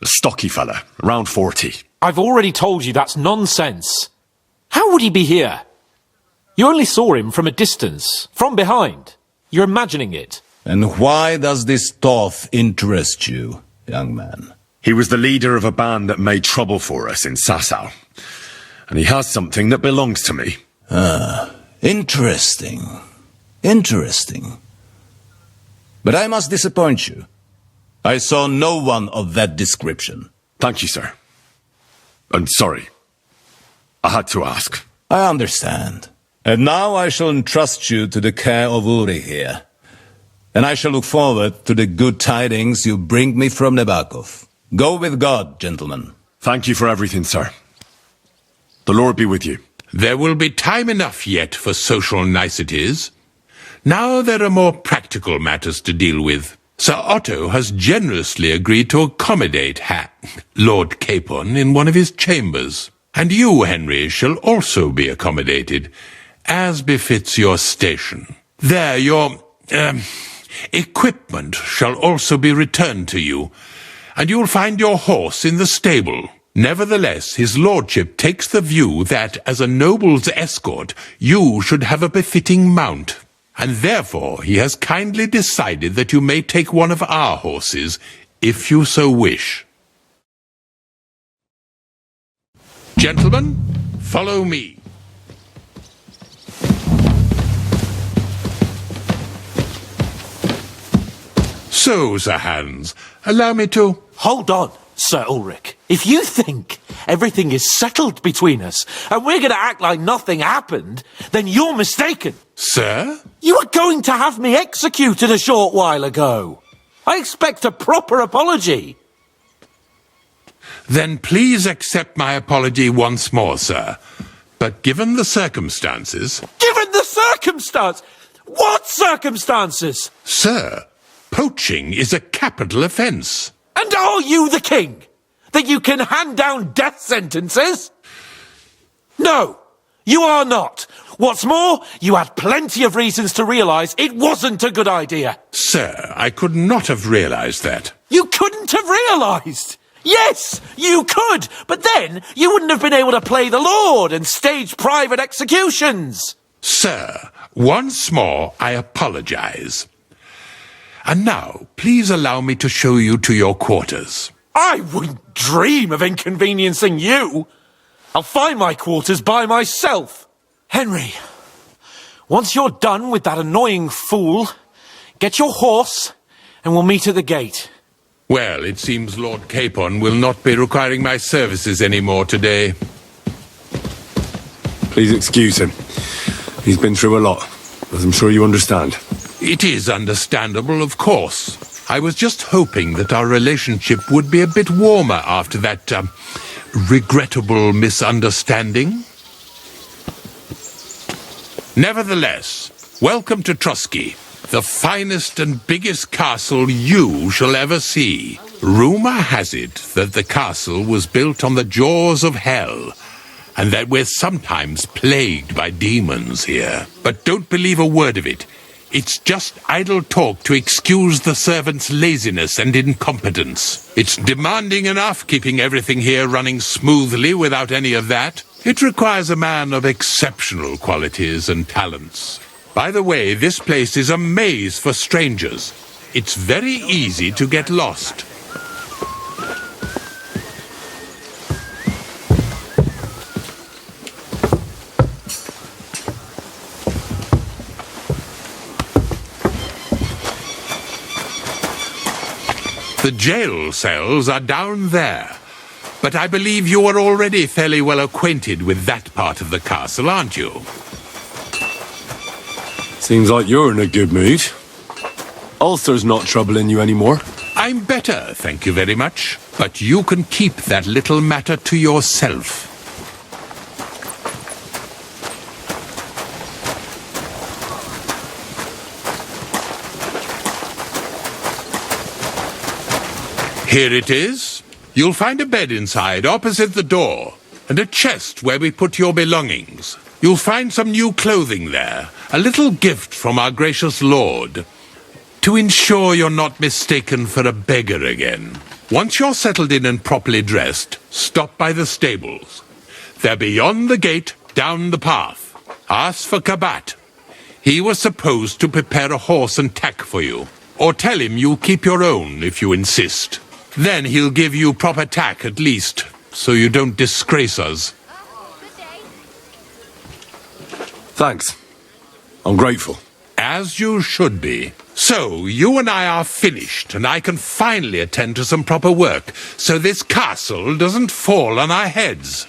a stocky fella, around 40. I've already told you that's nonsense. How would he be here? You only saw him from a distance, from behind. You're imagining it. And why does this Toth interest you, young man? He was the leader of a band that made trouble for us in Sasau. And he has something that belongs to me. Ah, interesting. Interesting. But I must disappoint you. I saw no one of that description. Thank you, sir. And sorry. I had to ask. I understand. And now I shall entrust you to the care of Uri here. And I shall look forward to the good tidings you bring me from Nebakov. Go with God, gentlemen. Thank you for everything, sir. The Lord be with you. There will be time enough yet for social niceties. Now there are more practical matters to deal with. Sir Otto has generously agreed to accommodate Lord Capon in one of his chambers. And you, Henry, shall also be accommodated, as befits your station. There, your equipment shall also be returned to you, and you'll find your horse in the stable. Nevertheless, his lordship takes the view that, as a noble's escort, you should have a befitting mount, and therefore he has kindly decided that you may take one of our horses, if you so wish. Gentlemen, follow me. So, Sir Hans, allow me to... Hold on, Sir Ulrich. If you think everything is settled between us, and we're going to act like nothing happened, then you're mistaken. Sir? You were going to have me executed a short while ago. I expect a proper apology. Then please accept my apology once more, sir. But given the circumstances... Given the circumstance? What circumstances? Sir, poaching is a capital offence. And are you the king? That you can hand down death sentences? No, you are not. What's more, you had plenty of reasons to realise it wasn't a good idea. Sir, I could not have realised that. You couldn't have realised? Yes, you could, but then you wouldn't have been able to play the Lord and stage private executions. Sir, once more I apologise. And now, please allow me to show you to your quarters. I wouldn't dream of inconveniencing you. I'll find my quarters by myself. Henry, once you're done with that annoying fool, get your horse and we'll meet at the gate. Well, it seems Lord Capon will not be requiring my services anymore today. Please excuse him. He's been through a lot, as I'm sure you understand. It is understandable, of course. I was just hoping that our relationship would be a bit warmer after that, regrettable misunderstanding. Nevertheless, welcome to Trotsky, the finest and biggest castle you shall ever see. Rumour has it that the castle was built on the jaws of hell, and that we're sometimes plagued by demons here. But don't believe a word of it. It's just idle talk to excuse the servants' laziness and incompetence. It's demanding enough keeping everything here running smoothly without any of that. It requires a man of exceptional qualities and talents. By the way, this place is a maze for strangers. It's very easy to get lost. The jail cells are down there, but I believe you are already fairly well acquainted with that part of the castle, aren't you? Seems like you're in a good mood. Ulster's not troubling you anymore. I'm better, thank you very much, but you can keep that little matter to yourself. Here it is. You'll find a bed inside, opposite the door, and a chest where we put your belongings. You'll find some new clothing there, a little gift from our gracious lord, to ensure you're not mistaken for a beggar again. Once you're settled in and properly dressed, stop by the stables. They're beyond the gate, down the path. Ask for Kabat. He was supposed to prepare a horse and tack for you, or tell him you'll keep your own if you insist. Then he'll give you proper tack at least, so you don't disgrace us. Thanks. I'm grateful. As you should be. So, you and I are finished, and I can finally attend to some proper work, so this castle doesn't fall on our heads.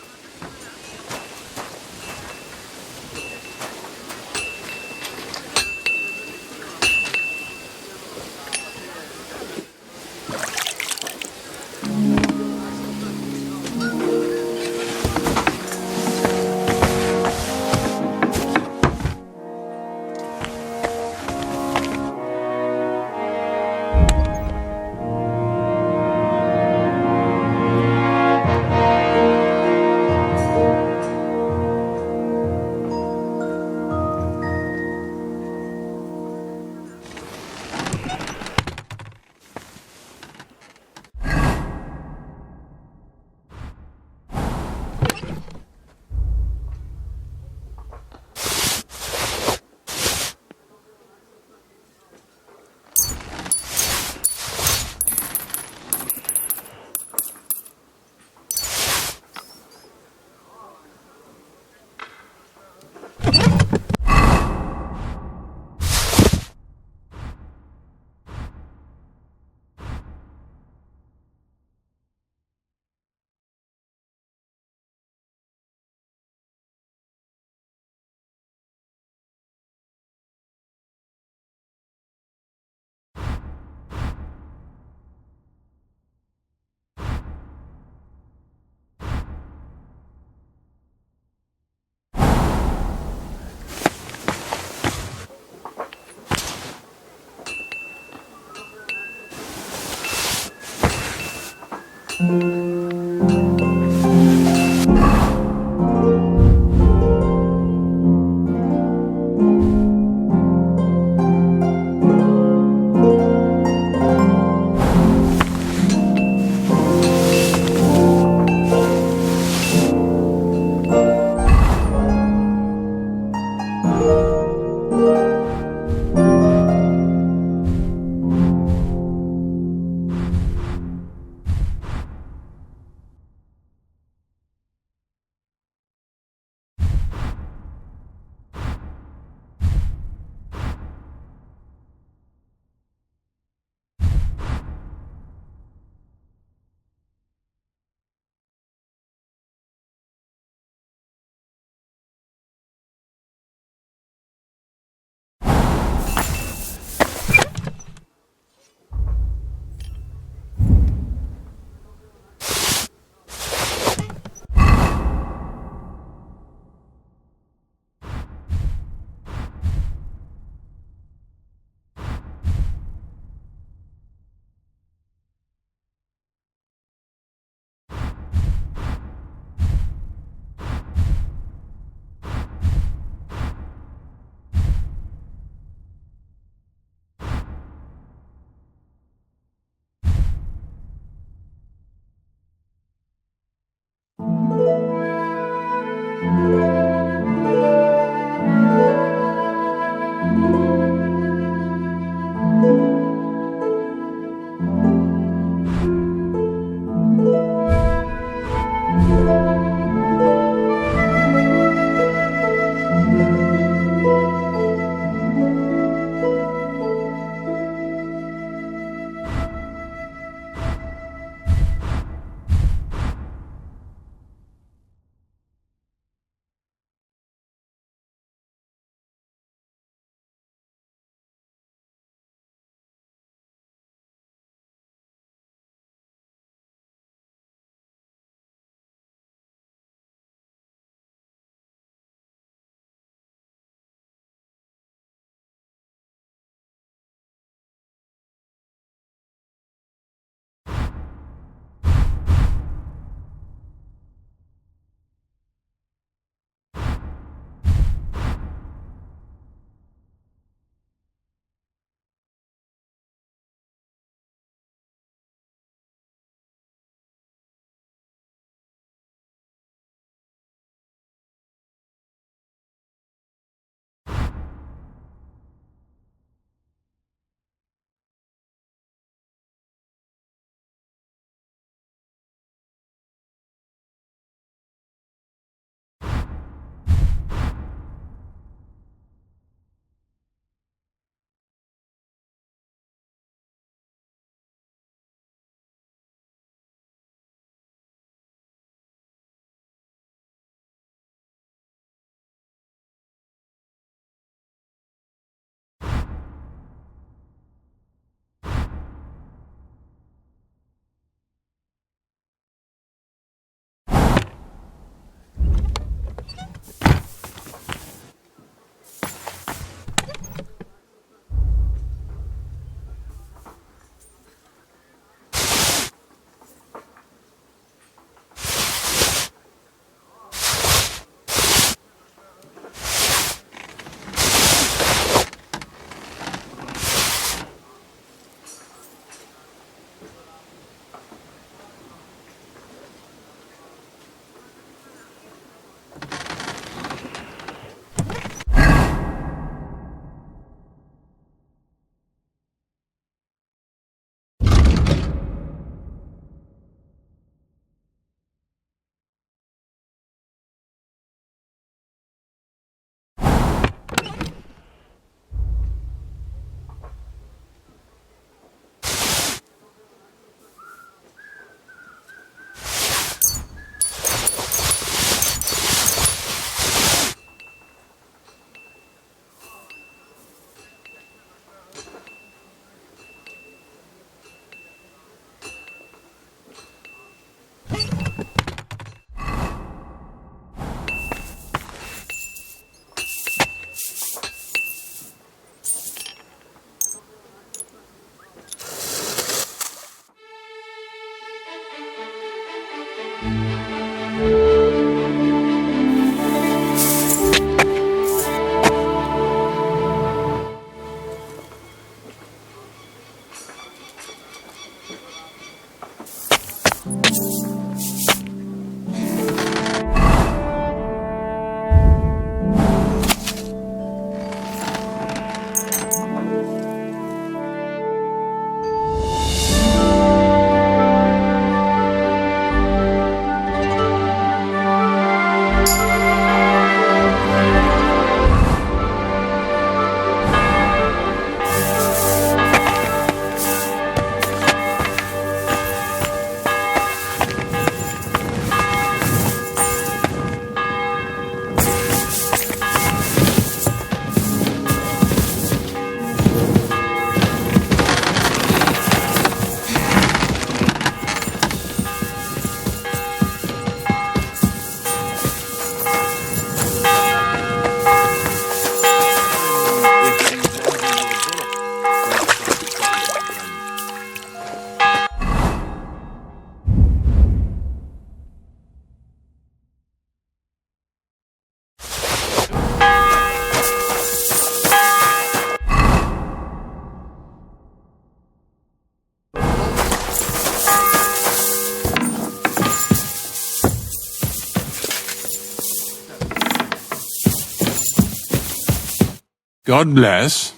God bless.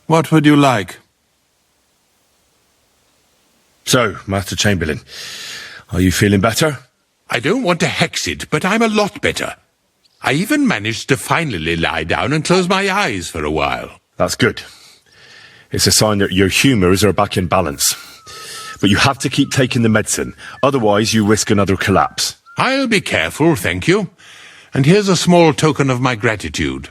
What would you like? So, Master Chamberlain, are you feeling better? I don't want to hex it, but I'm a lot better. I even managed to finally lie down and close my eyes for a while. That's good. It's a sign that your humours are back in balance. But you have to keep taking the medicine, otherwise you risk another collapse. I'll be careful, thank you. And here's a small token of my gratitude.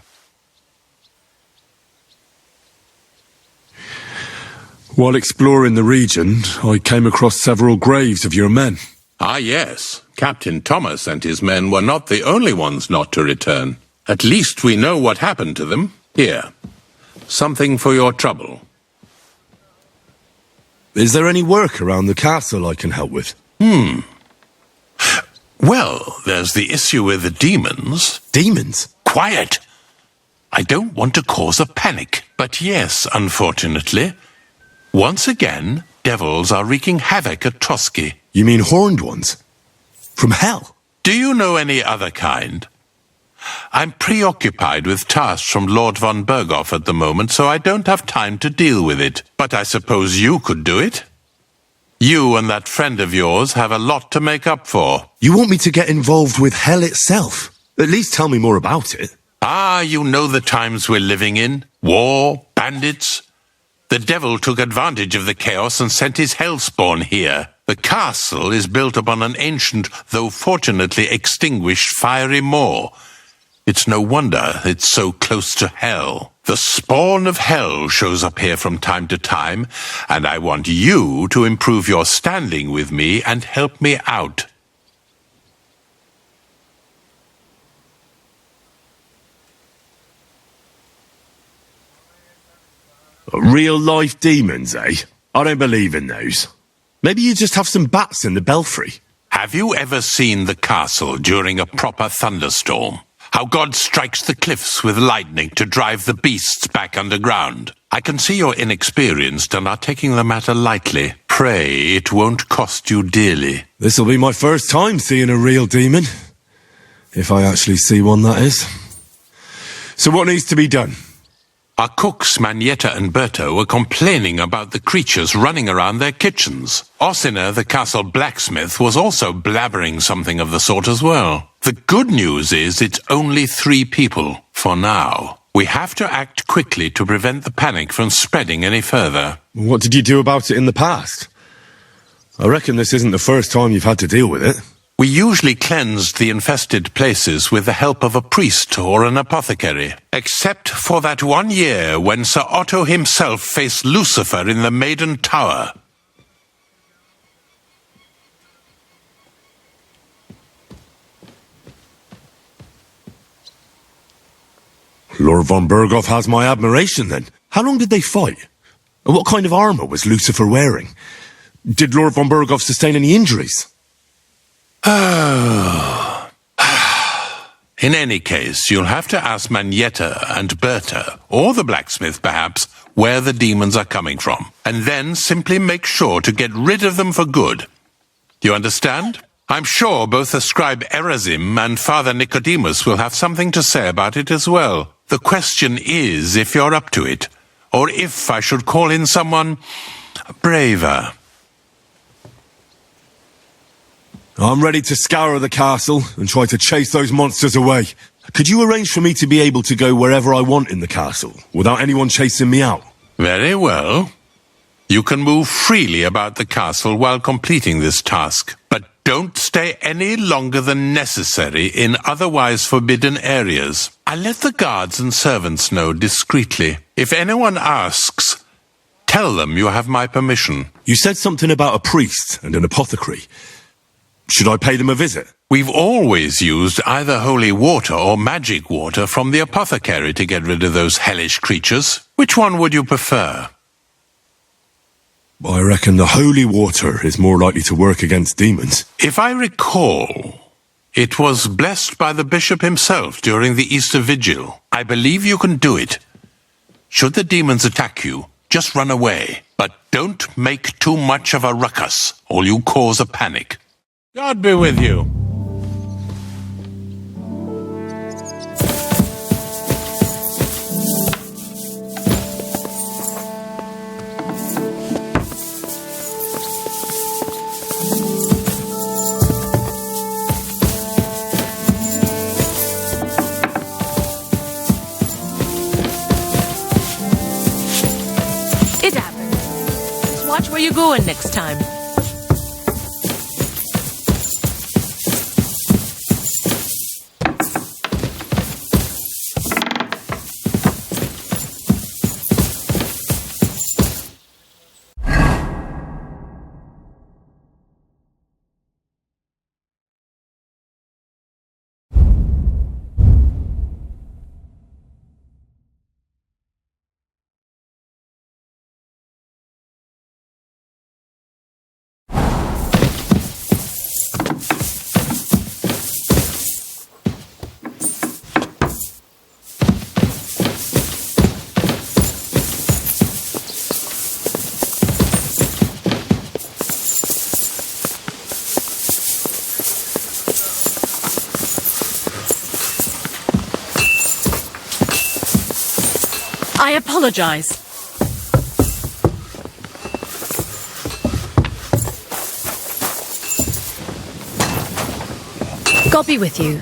While exploring the region, I came across several graves of your men. Ah, yes. Captain Thomas and his men were not the only ones not to return. At least we know what happened to them. Here. Something for your trouble. Is there any work around the castle I can help with? Well, there's the issue with the demons. Demons? Quiet! I don't want to cause a panic, but yes, unfortunately. Once again, devils are wreaking havoc at Trotsky. You mean horned ones? From hell? Do you know any other kind? I'm preoccupied with tasks from Lord von Berghoff at the moment, so I don't have time to deal with it. But I suppose you could do it? You and that friend of yours have a lot to make up for. You want me to get involved with hell itself? At least tell me more about it. Ah, you know the times we're living in. War, bandits. The devil took advantage of the chaos and sent his hellspawn here. The castle is built upon an ancient, though fortunately extinguished, fiery moor. It's no wonder it's so close to hell. The spawn of hell shows up here from time to time, and I want you to improve your standing with me and help me out. Real-life demons, eh? I don't believe in those. Maybe you just have some bats in the belfry. Have you ever seen the castle during a proper thunderstorm? How God strikes the cliffs with lightning to drive the beasts back underground. I can see you're inexperienced and are taking the matter lightly. Pray it won't cost you dearly. This'll be my first time seeing a real demon. If I actually see one, that is. So what needs to be done? Our cooks, Manietta and Berto, were complaining about the creatures running around their kitchens. Ossiner, the castle blacksmith, was also blabbering something of the sort as well. The good news is it's only 3 people, for now. We have to act quickly to prevent the panic from spreading any further. What did you do about it in the past? I reckon this isn't the first time you've had to deal with it. We usually cleansed the infested places with the help of a priest or an apothecary. Except for that one year when Sir Otto himself faced Lucifer in the Maiden Tower. Lord von Berghoff has my admiration, then. How long did they fight? And what kind of armour was Lucifer wearing? Did Lord von Berghoff sustain any injuries? In any case, you'll have to ask Manietta and Berta, or the blacksmith perhaps, where the demons are coming from, and then simply make sure to get rid of them for good. You understand? I'm sure both the scribe Erazim and Father Nicodemus will have something to say about it as well. The question is if you're up to it, or if I should call in someone braver. I'm ready to scour the castle and try to chase those monsters away. Could you arrange for me to be able to go wherever I want in the castle, without anyone chasing me out? Very well. You can move freely about the castle while completing this task, but don't stay any longer than necessary in otherwise forbidden areas. I'll let the guards and servants know discreetly. If anyone asks, tell them you have my permission. You said something about a priest and an apothecary. Should I pay them a visit? We've always used either holy water or magic water from the apothecary to get rid of those hellish creatures. Which one would you prefer? I reckon the holy water is more likely to work against demons. If I recall, it was blessed by the bishop himself during the Easter Vigil. I believe you can do it. Should the demons attack you, just run away. But don't make too much of a ruckus, or you'll cause a panic. God be with you. watch where you're going next time. I apologize. God be with you.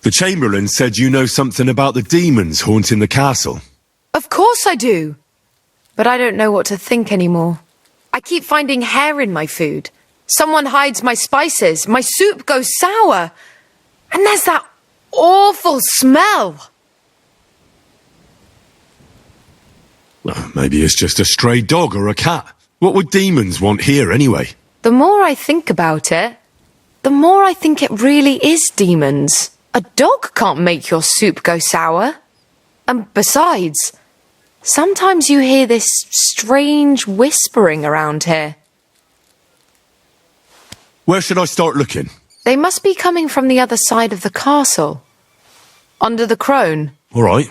The Chamberlain said you know something about the demons haunting the castle. Of course I do. But I don't know what to think anymore. I keep finding hair in my food. Someone hides my spices. My soup goes sour. And there's that awful smell. Well, maybe it's just a stray dog or a cat. What would demons want here anyway? The more I think about it, the more I think it really is demons. A dog can't make your soup go sour. And besides, sometimes you hear this strange whispering around here. Where should I start looking? They must be coming from the other side of the castle. Under the crone. All right.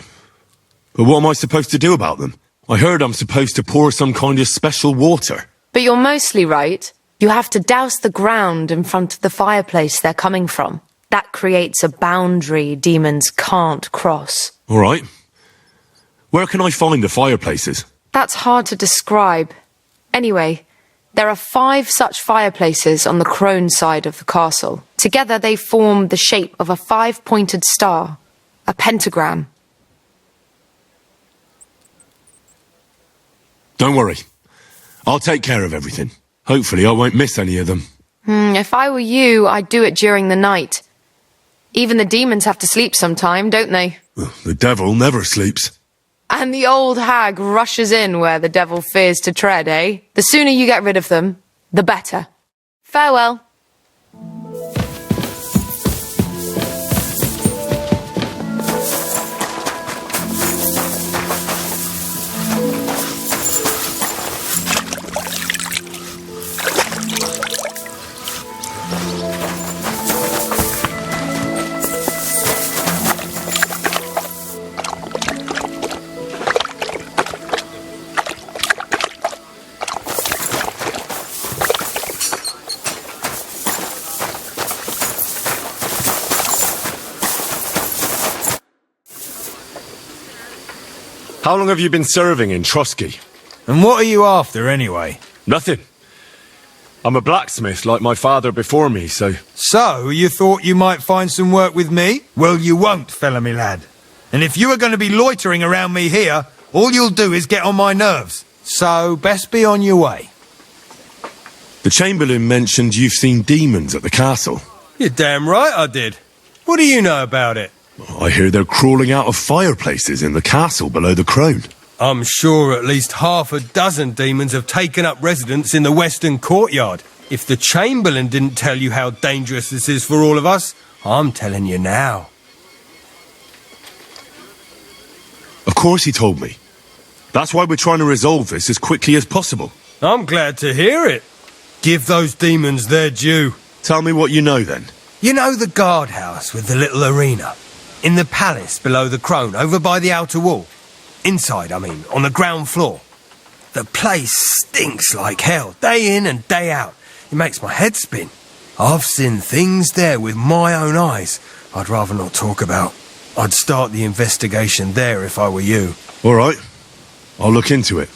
But what am I supposed to do about them? I heard I'm supposed to pour some kind of special water. But you're mostly right. You have to douse the ground in front of the fireplace they're coming from. That creates a boundary demons can't cross. All right. Where can I find the fireplaces? That's hard to describe. Anyway, there are 5 such fireplaces on the crone side of the castle. Together they form the shape of a 5-pointed star, a pentagram. Don't worry. I'll take care of everything. Hopefully I won't miss any of them. If I were you, I'd do it during the night. Even the demons have to sleep sometime, don't they? Well, the devil never sleeps. And the old hag rushes in where the devil fears to tread, eh? The sooner you get rid of them, the better. Farewell. How long have you been serving in Trotsky? And what are you after, anyway? Nothing. I'm a blacksmith like my father before me, so... So, you thought you might find some work with me? Well, you won't, fella me lad. And if you are going to be loitering around me here, all you'll do is get on my nerves. So, best be on your way. The Chamberlain mentioned you've seen demons at the castle. You're damn right I did. What do you know about it? I hear they're crawling out of fireplaces in the castle below the crone. I'm sure at least 6 demons have taken up residence in the western courtyard. If the Chamberlain didn't tell you how dangerous this is for all of us, I'm telling you now. Of course he told me. That's why we're trying to resolve this as quickly as possible. I'm glad to hear it. Give those demons their due. Tell me what you know then. You know the guardhouse with the little arena? In the palace below the crone, over by the outer wall. Inside, I mean, on the ground floor. The place stinks like hell, day in and day out. It makes my head spin. I've seen things there with my own eyes I'd rather not talk about. I'd start the investigation there if I were you. All right. I'll look into it.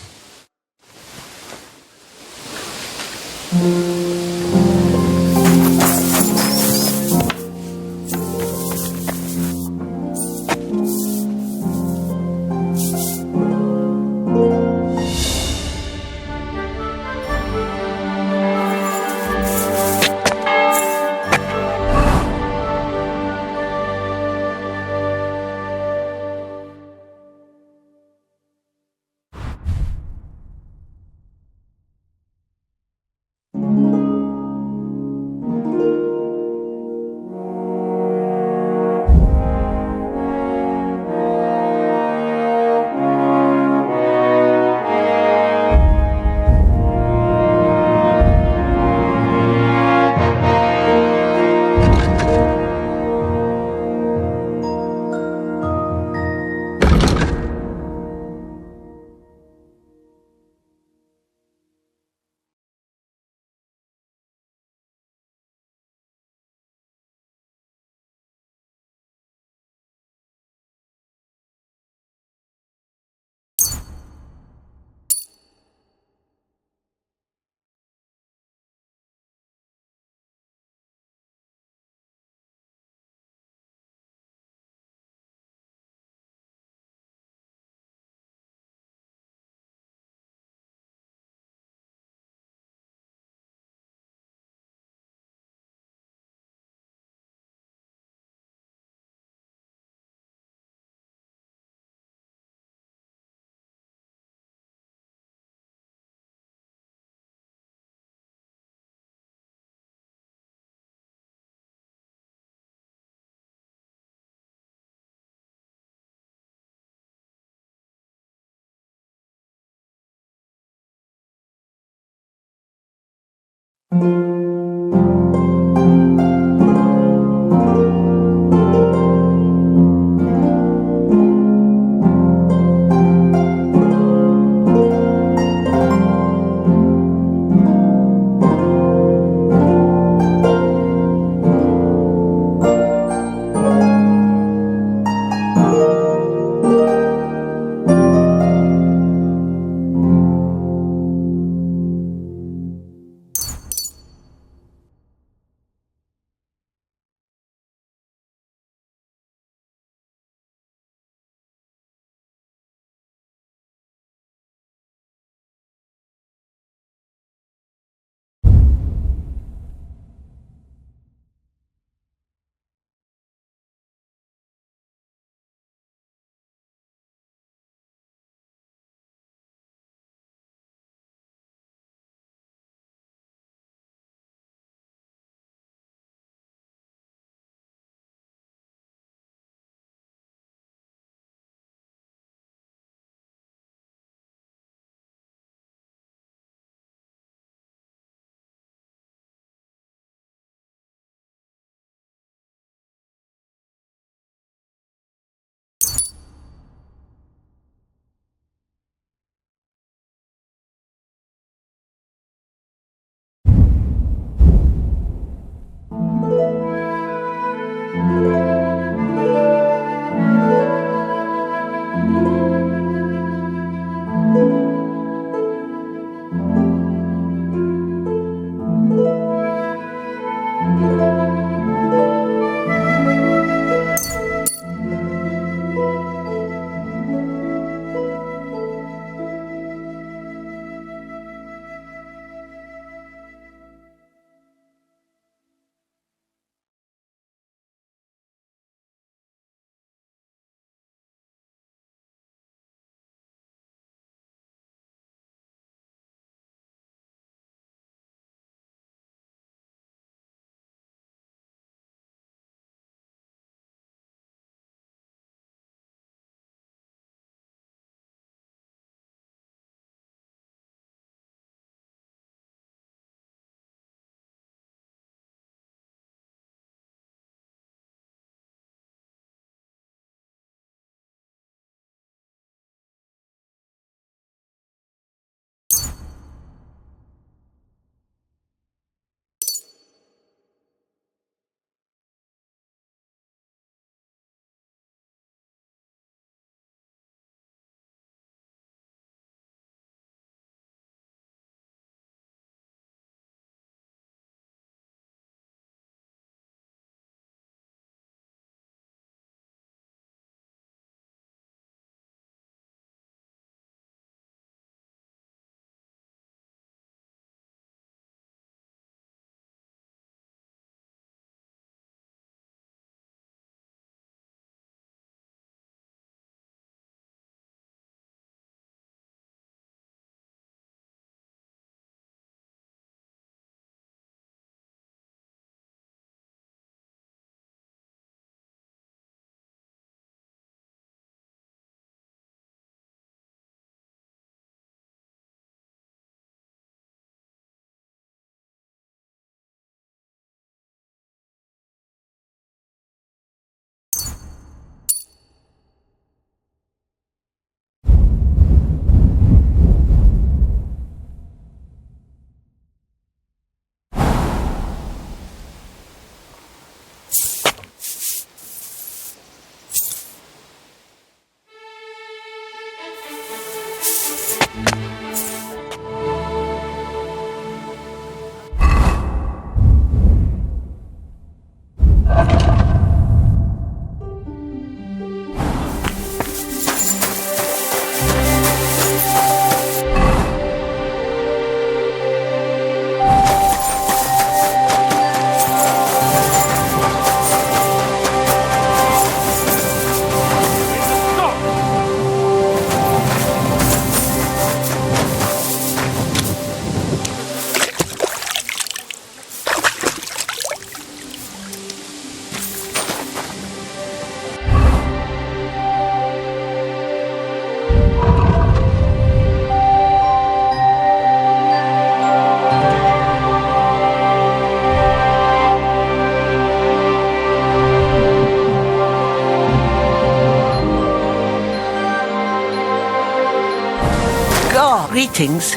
Greetings.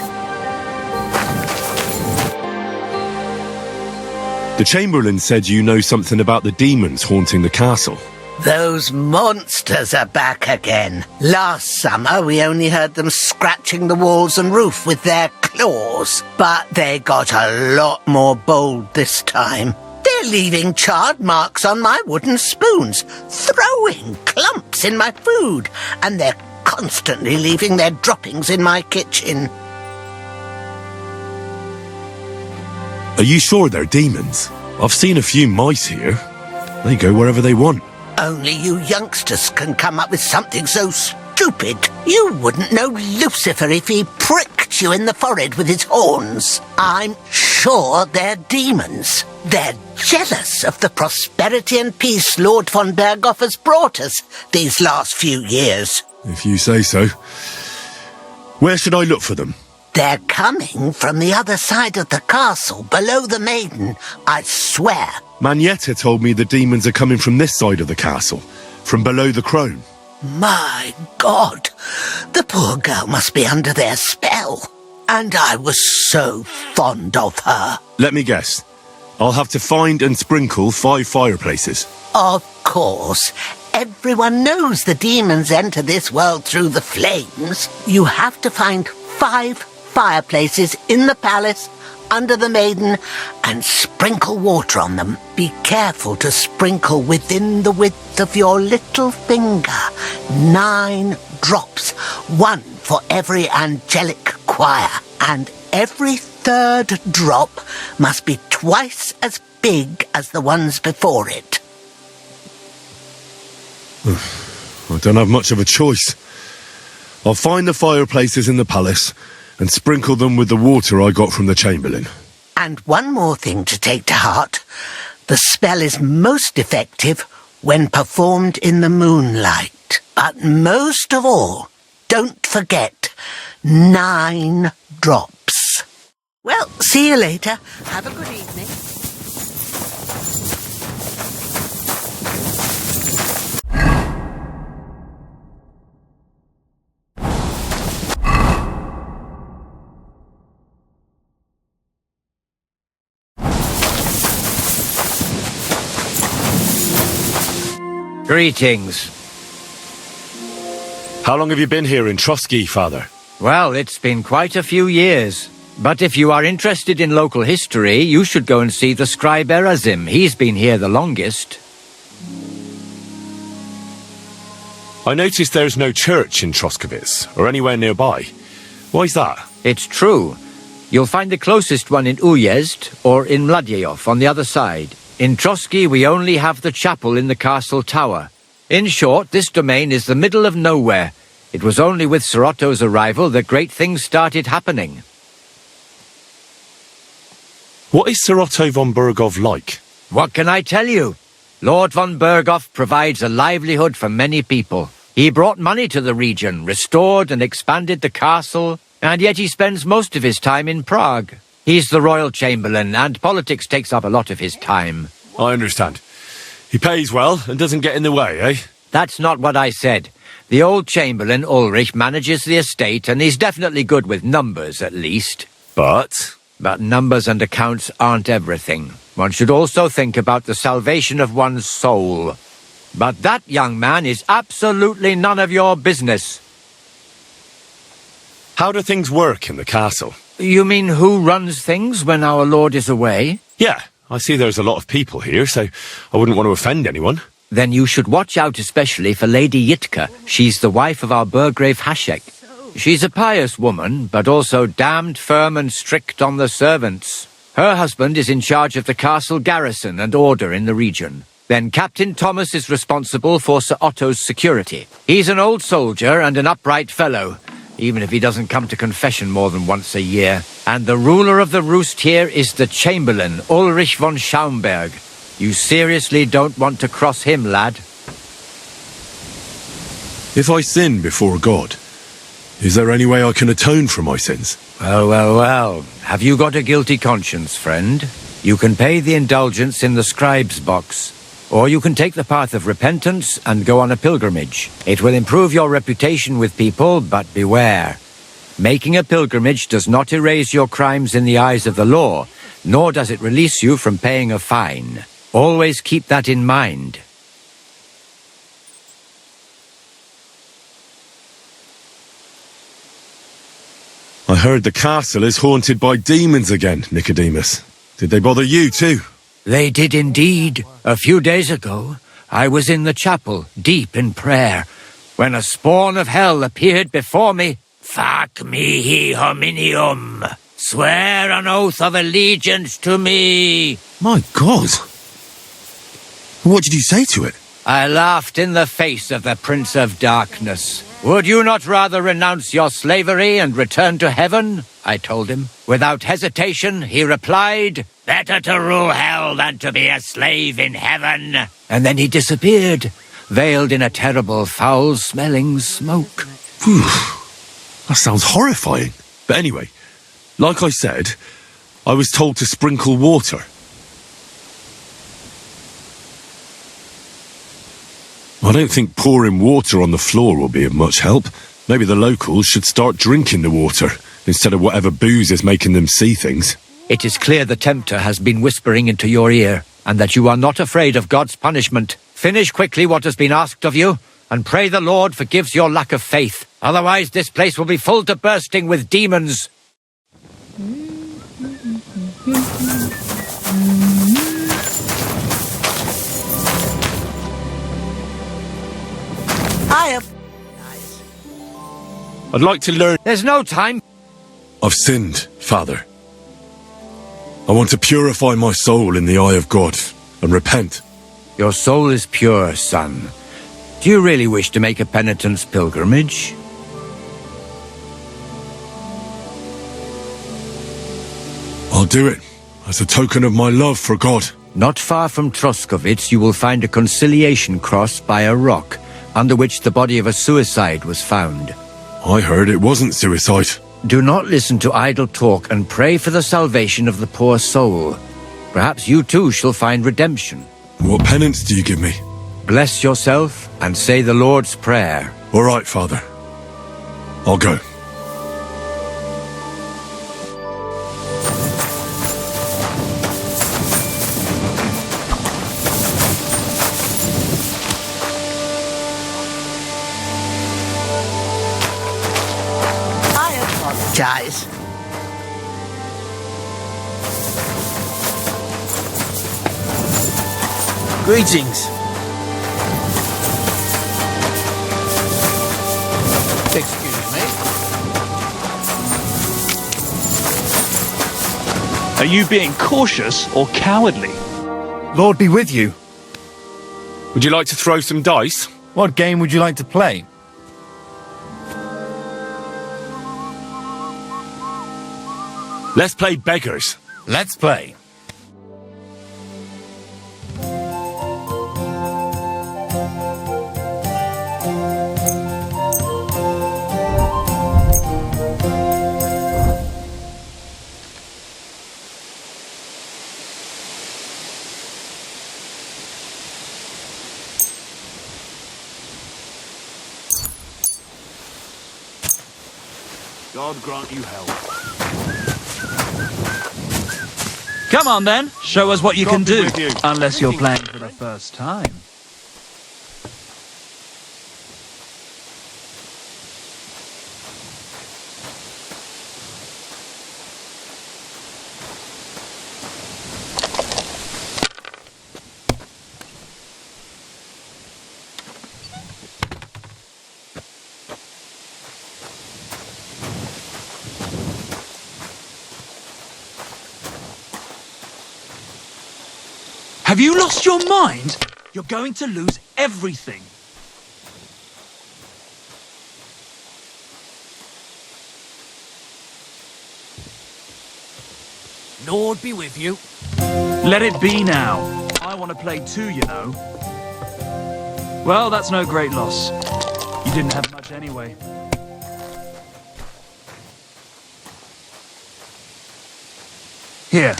The Chamberlain said you know something about the demons haunting the castle. Those monsters are back again. Last summer, we only heard them scratching the walls and roof with their claws. But they got a lot more bold this time. They're leaving charred marks on my wooden spoons, throwing clumps in my food, and they're constantly leaving their droppings in my kitchen. Are you sure they're demons? I've seen a few mice here. They go wherever they want. Only you youngsters can come up with something so stupid. You wouldn't know Lucifer if he pricked you in the forehead with his horns. I'm sure they're demons. They're jealous of the prosperity and peace Lord von Berghoff has brought us these last few years. If you say so. Where should I look for them? They're coming from the other side of the castle, below the maiden, I swear. Manietta told me the demons are coming from this side of the castle, from below the crone. My God, the poor girl must be under their spell. And I was so fond of her. Let me guess. I'll have to find and sprinkle 5 fireplaces. Of course. Everyone knows the demons enter this world through the flames. You have to find 5 fireplaces in the palace, under the maiden, and sprinkle water on them. Be careful to sprinkle within the width of your little finger. 9 drops, 1 for every angelic choir, and every 3rd drop must be twice as big as the ones before it. I don't have much of a choice. I'll find the fireplaces in the palace and sprinkle them with the water I got from the Chamberlain. And one more thing to take to heart. The spell is most effective when performed in the moonlight. But most of all, don't forget 9 drops. Well, see you later. Have a good evening. Greetings. How long have you been here in Trotsky, Father? Well, it's been quite a few years. But if you are interested in local history, you should go and see the scribe Erazim. He's been here the longest. I noticed there's no church in Troskowitz, or anywhere nearby. Why's that? It's true. You'll find the closest one in Uyezd or in Mladejov on the other side. In Trotsky, we only have the chapel in the castle tower. In short, this domain is the middle of nowhere. It was only with Sir Otto's arrival that great things started happening. What is Sir Otto von Berghoff like? What can I tell you? Lord von Berghoff provides a livelihood for many people. He brought money to the region, restored and expanded the castle, and yet he spends most of his time in Prague. He's the royal chamberlain, and politics takes up a lot of his time. I understand. He pays well and doesn't get in the way, eh? That's not what I said. The old chamberlain, Ulrich, manages the estate, and he's definitely good with numbers, at least. But numbers and accounts aren't everything. One should also think about the salvation of one's soul. But that, young man, is absolutely none of your business. How do things work in the castle? You mean who runs things when our lord is away? Yeah, I see there's a lot of people here, so I wouldn't want to offend anyone. Then you should watch out especially for Lady Yitka. She's the wife of our Burgrave Hashek. She's a pious woman, but also damned firm and strict on the servants. Her husband is in charge of the castle garrison and order in the region. Then Captain Thomas is responsible for Sir Otto's security. He's an old soldier and an upright fellow, even if he doesn't come to confession more than once a year. And the ruler of the roost here is the Chamberlain, Ulrich von Schaumburg. You seriously don't want to cross him, lad? If I sin before God, is there any way I can atone for my sins? Well. Have you got a guilty conscience, friend? You can pay the indulgence in the scribe's box, or you can take the path of repentance and go on a pilgrimage. It will improve your reputation with people, but beware. Making a pilgrimage does not erase your crimes in the eyes of the law, nor does it release you from paying a fine. Always keep that in mind. I heard the castle is haunted by demons again, Nicodemus. Did they bother you too? They did indeed. A few days ago, I was in the chapel, deep in prayer, when a spawn of hell appeared before me. Fac mihi hominium. Swear an oath of allegiance to me. My God! What did you say to it? I laughed in the face of the Prince of Darkness. Would you not rather renounce your slavery and return to heaven? I told him. Without hesitation, he replied, better to rule hell than to be a slave in heaven. And then he disappeared, veiled in a terrible, foul-smelling smoke. That sounds horrifying. But anyway, like I said, I was told to sprinkle water. I don't think pouring water on the floor will be of much help. Maybe the locals should start drinking the water, instead of whatever booze is making them see things. It is clear the tempter has been whispering into your ear, and that you are not afraid of God's punishment. Finish quickly what has been asked of you, and pray the Lord forgives your lack of faith. Otherwise this place will be full to bursting with demons. I'd like to learn... There's no time. I've sinned, Father. I want to purify my soul in the eye of God and repent. Your soul is pure, son. Do you really wish to make a penitence pilgrimage? I'll do it, as a token of my love for God. Not far from Troskovitz, you will find a conciliation cross by a rock, under which the body of a suicide was found. I heard it wasn't suicide. Do not listen to idle talk and pray for the salvation of the poor soul. Perhaps you too shall find redemption. What penance do you give me? Bless yourself and say the Lord's Prayer. All right, Father. I'll go. Apologize. Greetings. Excuse me. Are you being cautious or cowardly? Lord be with you. Would you like to throw some dice? What game would you like to play? Let's play beggars. Let's play. God grant you help. Come on then, show us what you can do. Unless you're playing for the first time. Have you lost your mind? You're going to lose everything. Lord be with you. Let it be now. I want to play too, you know. Well, that's no great loss. You didn't have much anyway. Here.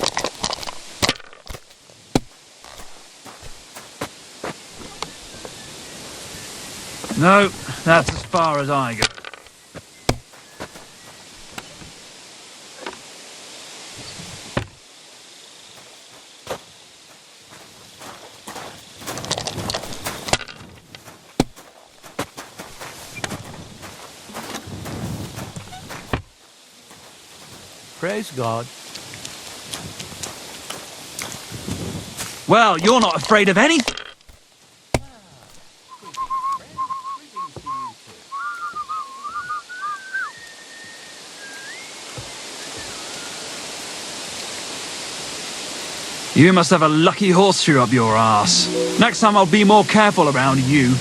No, that's as far as I go. Praise God. Well, you're not afraid of anything. You must have a lucky horseshoe up your ass. Next time I'll be more careful around you.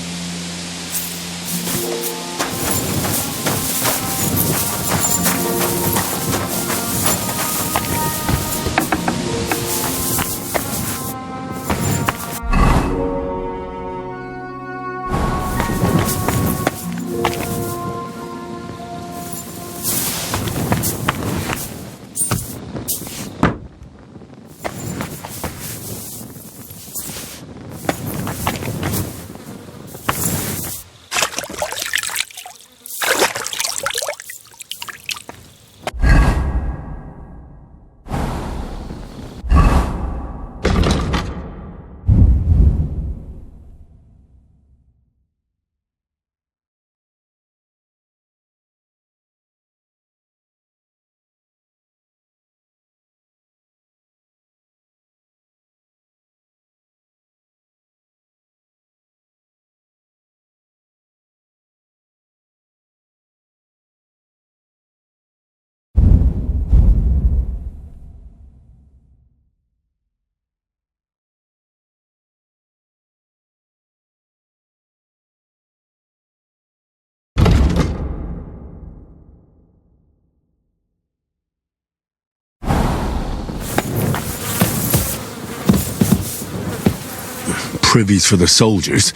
Privies for the soldiers,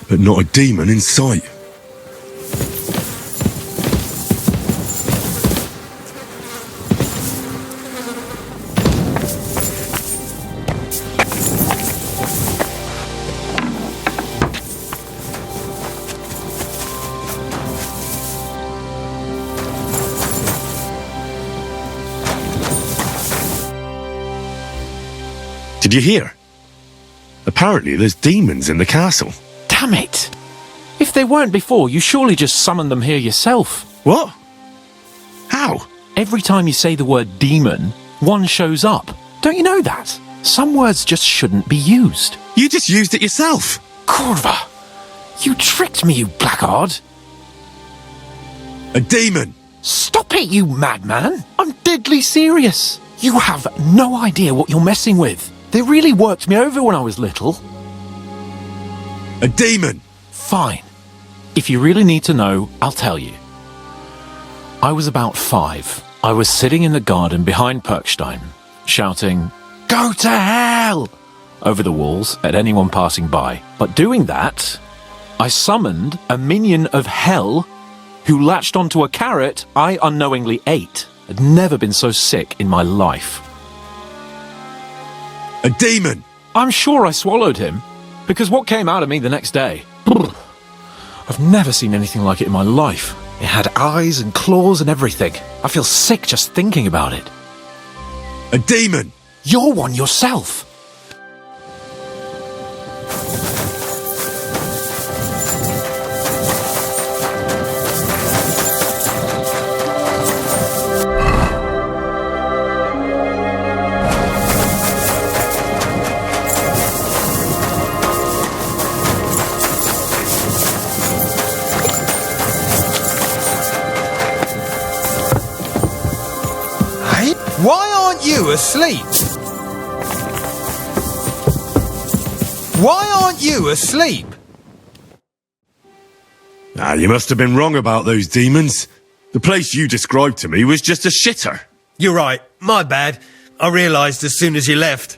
but not a demon in sight. Did you hear? Apparently there's demons in the castle. Damn it! If they weren't before, you surely just summoned them here yourself. What? How? Every time you say the word demon, one shows up. Don't you know that? Some words just shouldn't be used. You just used it yourself. Kurva! You tricked me, you blackguard! A demon! Stop it, you madman! I'm deadly serious! You have no idea what you're messing with. They really worked me over when I was little. A demon! Fine. If you really need to know, I'll tell you. I was about 5. I was sitting in the garden behind Perkstein, shouting, "Go to hell!" over the walls at anyone passing by. But doing that, I summoned a minion of hell who latched onto a carrot I unknowingly ate. I'd never been so sick in my life. A demon! I'm sure I swallowed him, because what came out of me the next day? I've never seen anything like it in my life. It had eyes and claws and everything. I feel sick just thinking about it. A demon! You're one yourself. Why aren't you asleep? Why aren't you asleep? Ah, you must have been wrong about those demons. The place you described to me was just a shitter. You're right. My bad. I realised as soon as you left.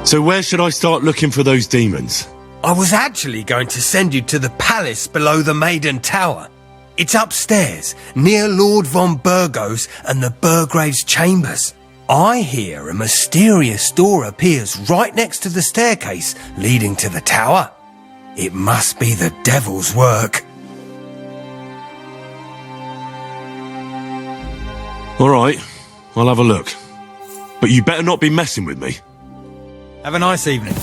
So where should I start looking for those demons? I was actually going to send you to the palace below the Maiden Tower. It's upstairs, near Lord von Burgos and the Burgrave's chambers. I hear a mysterious door appears right next to the staircase leading to the tower. It must be the devil's work. All right, I'll have a look. But you better not be messing with me. Have a nice evening.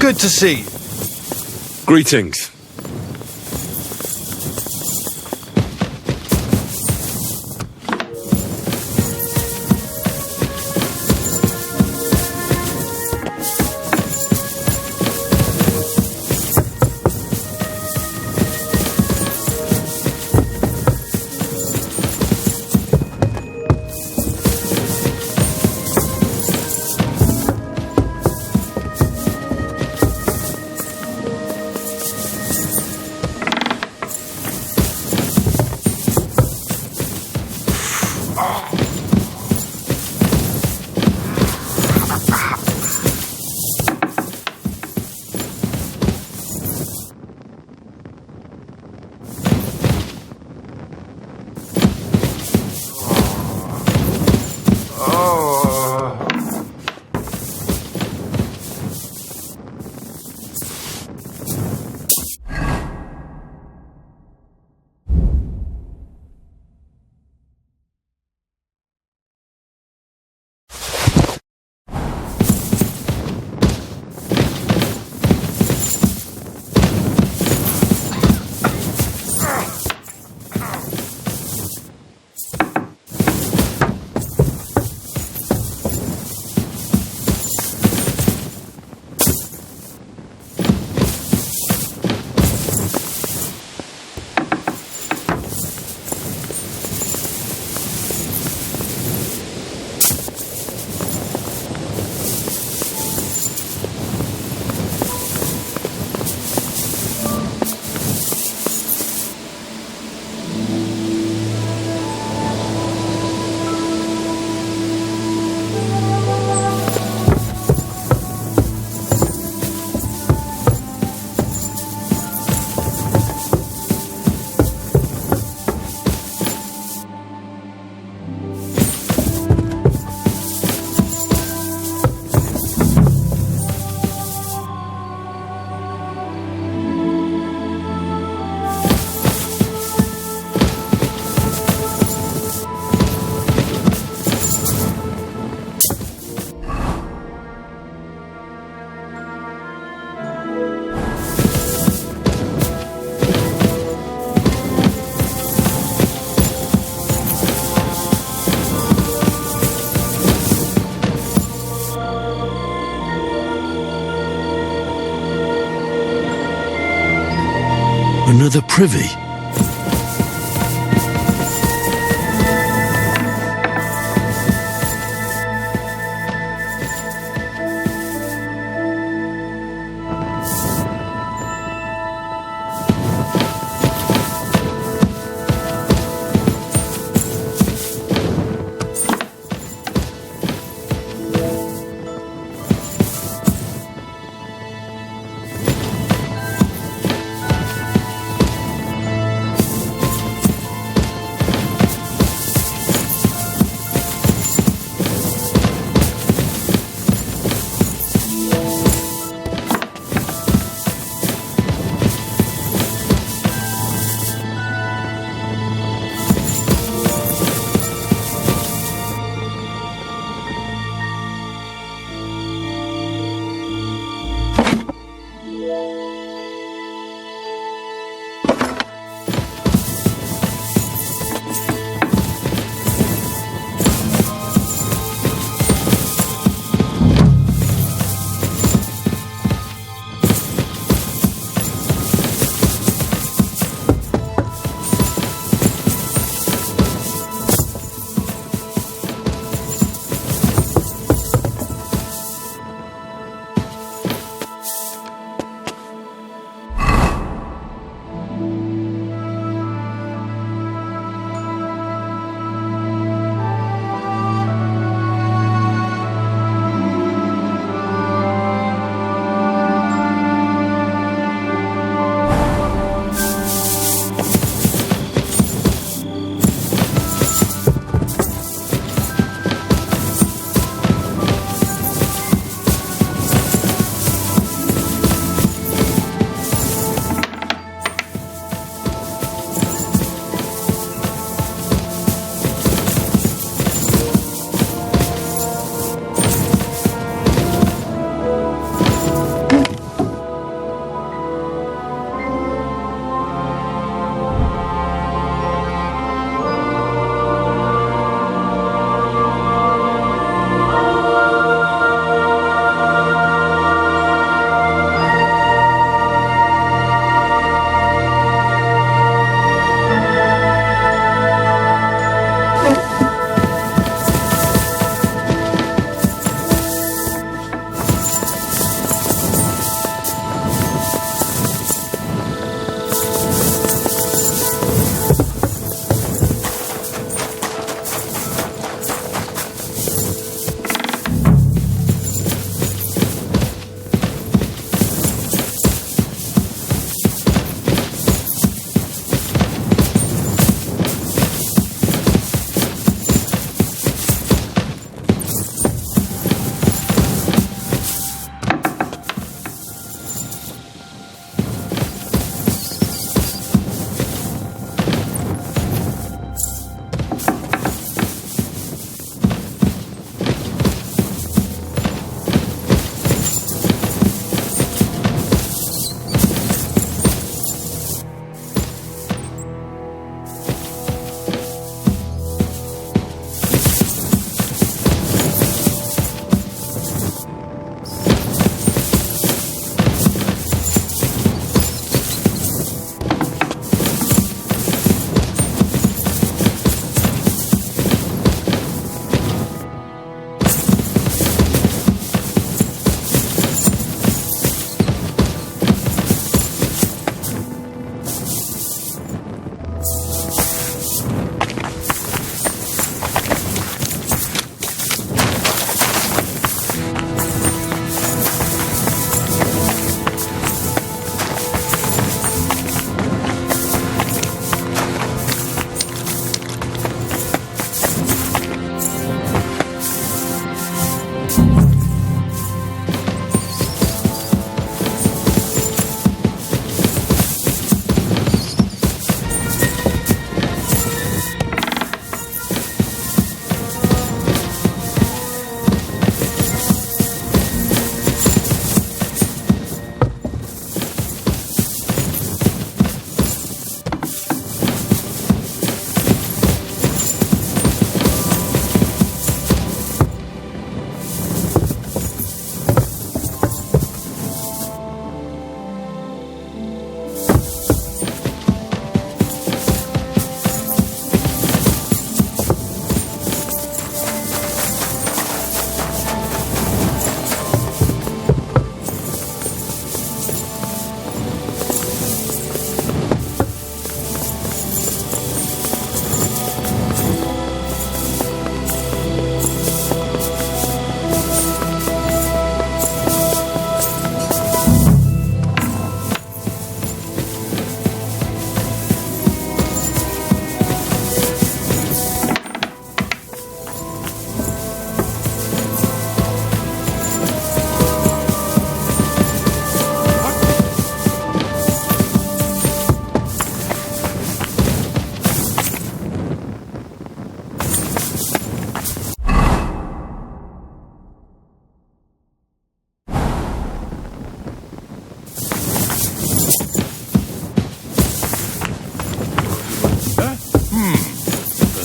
Good to see you. Greetings. Another privy?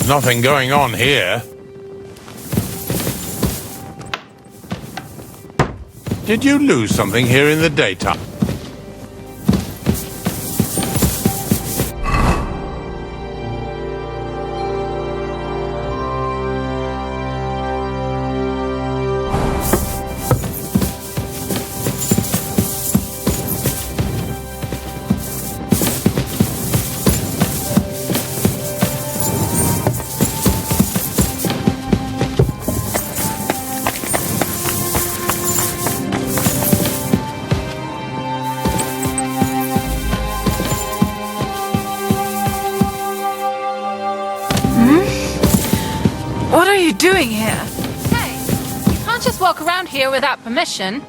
There's nothing going on here. Did you lose something here in the daytime? What are you doing here? Hey, you can't just walk around here without permission.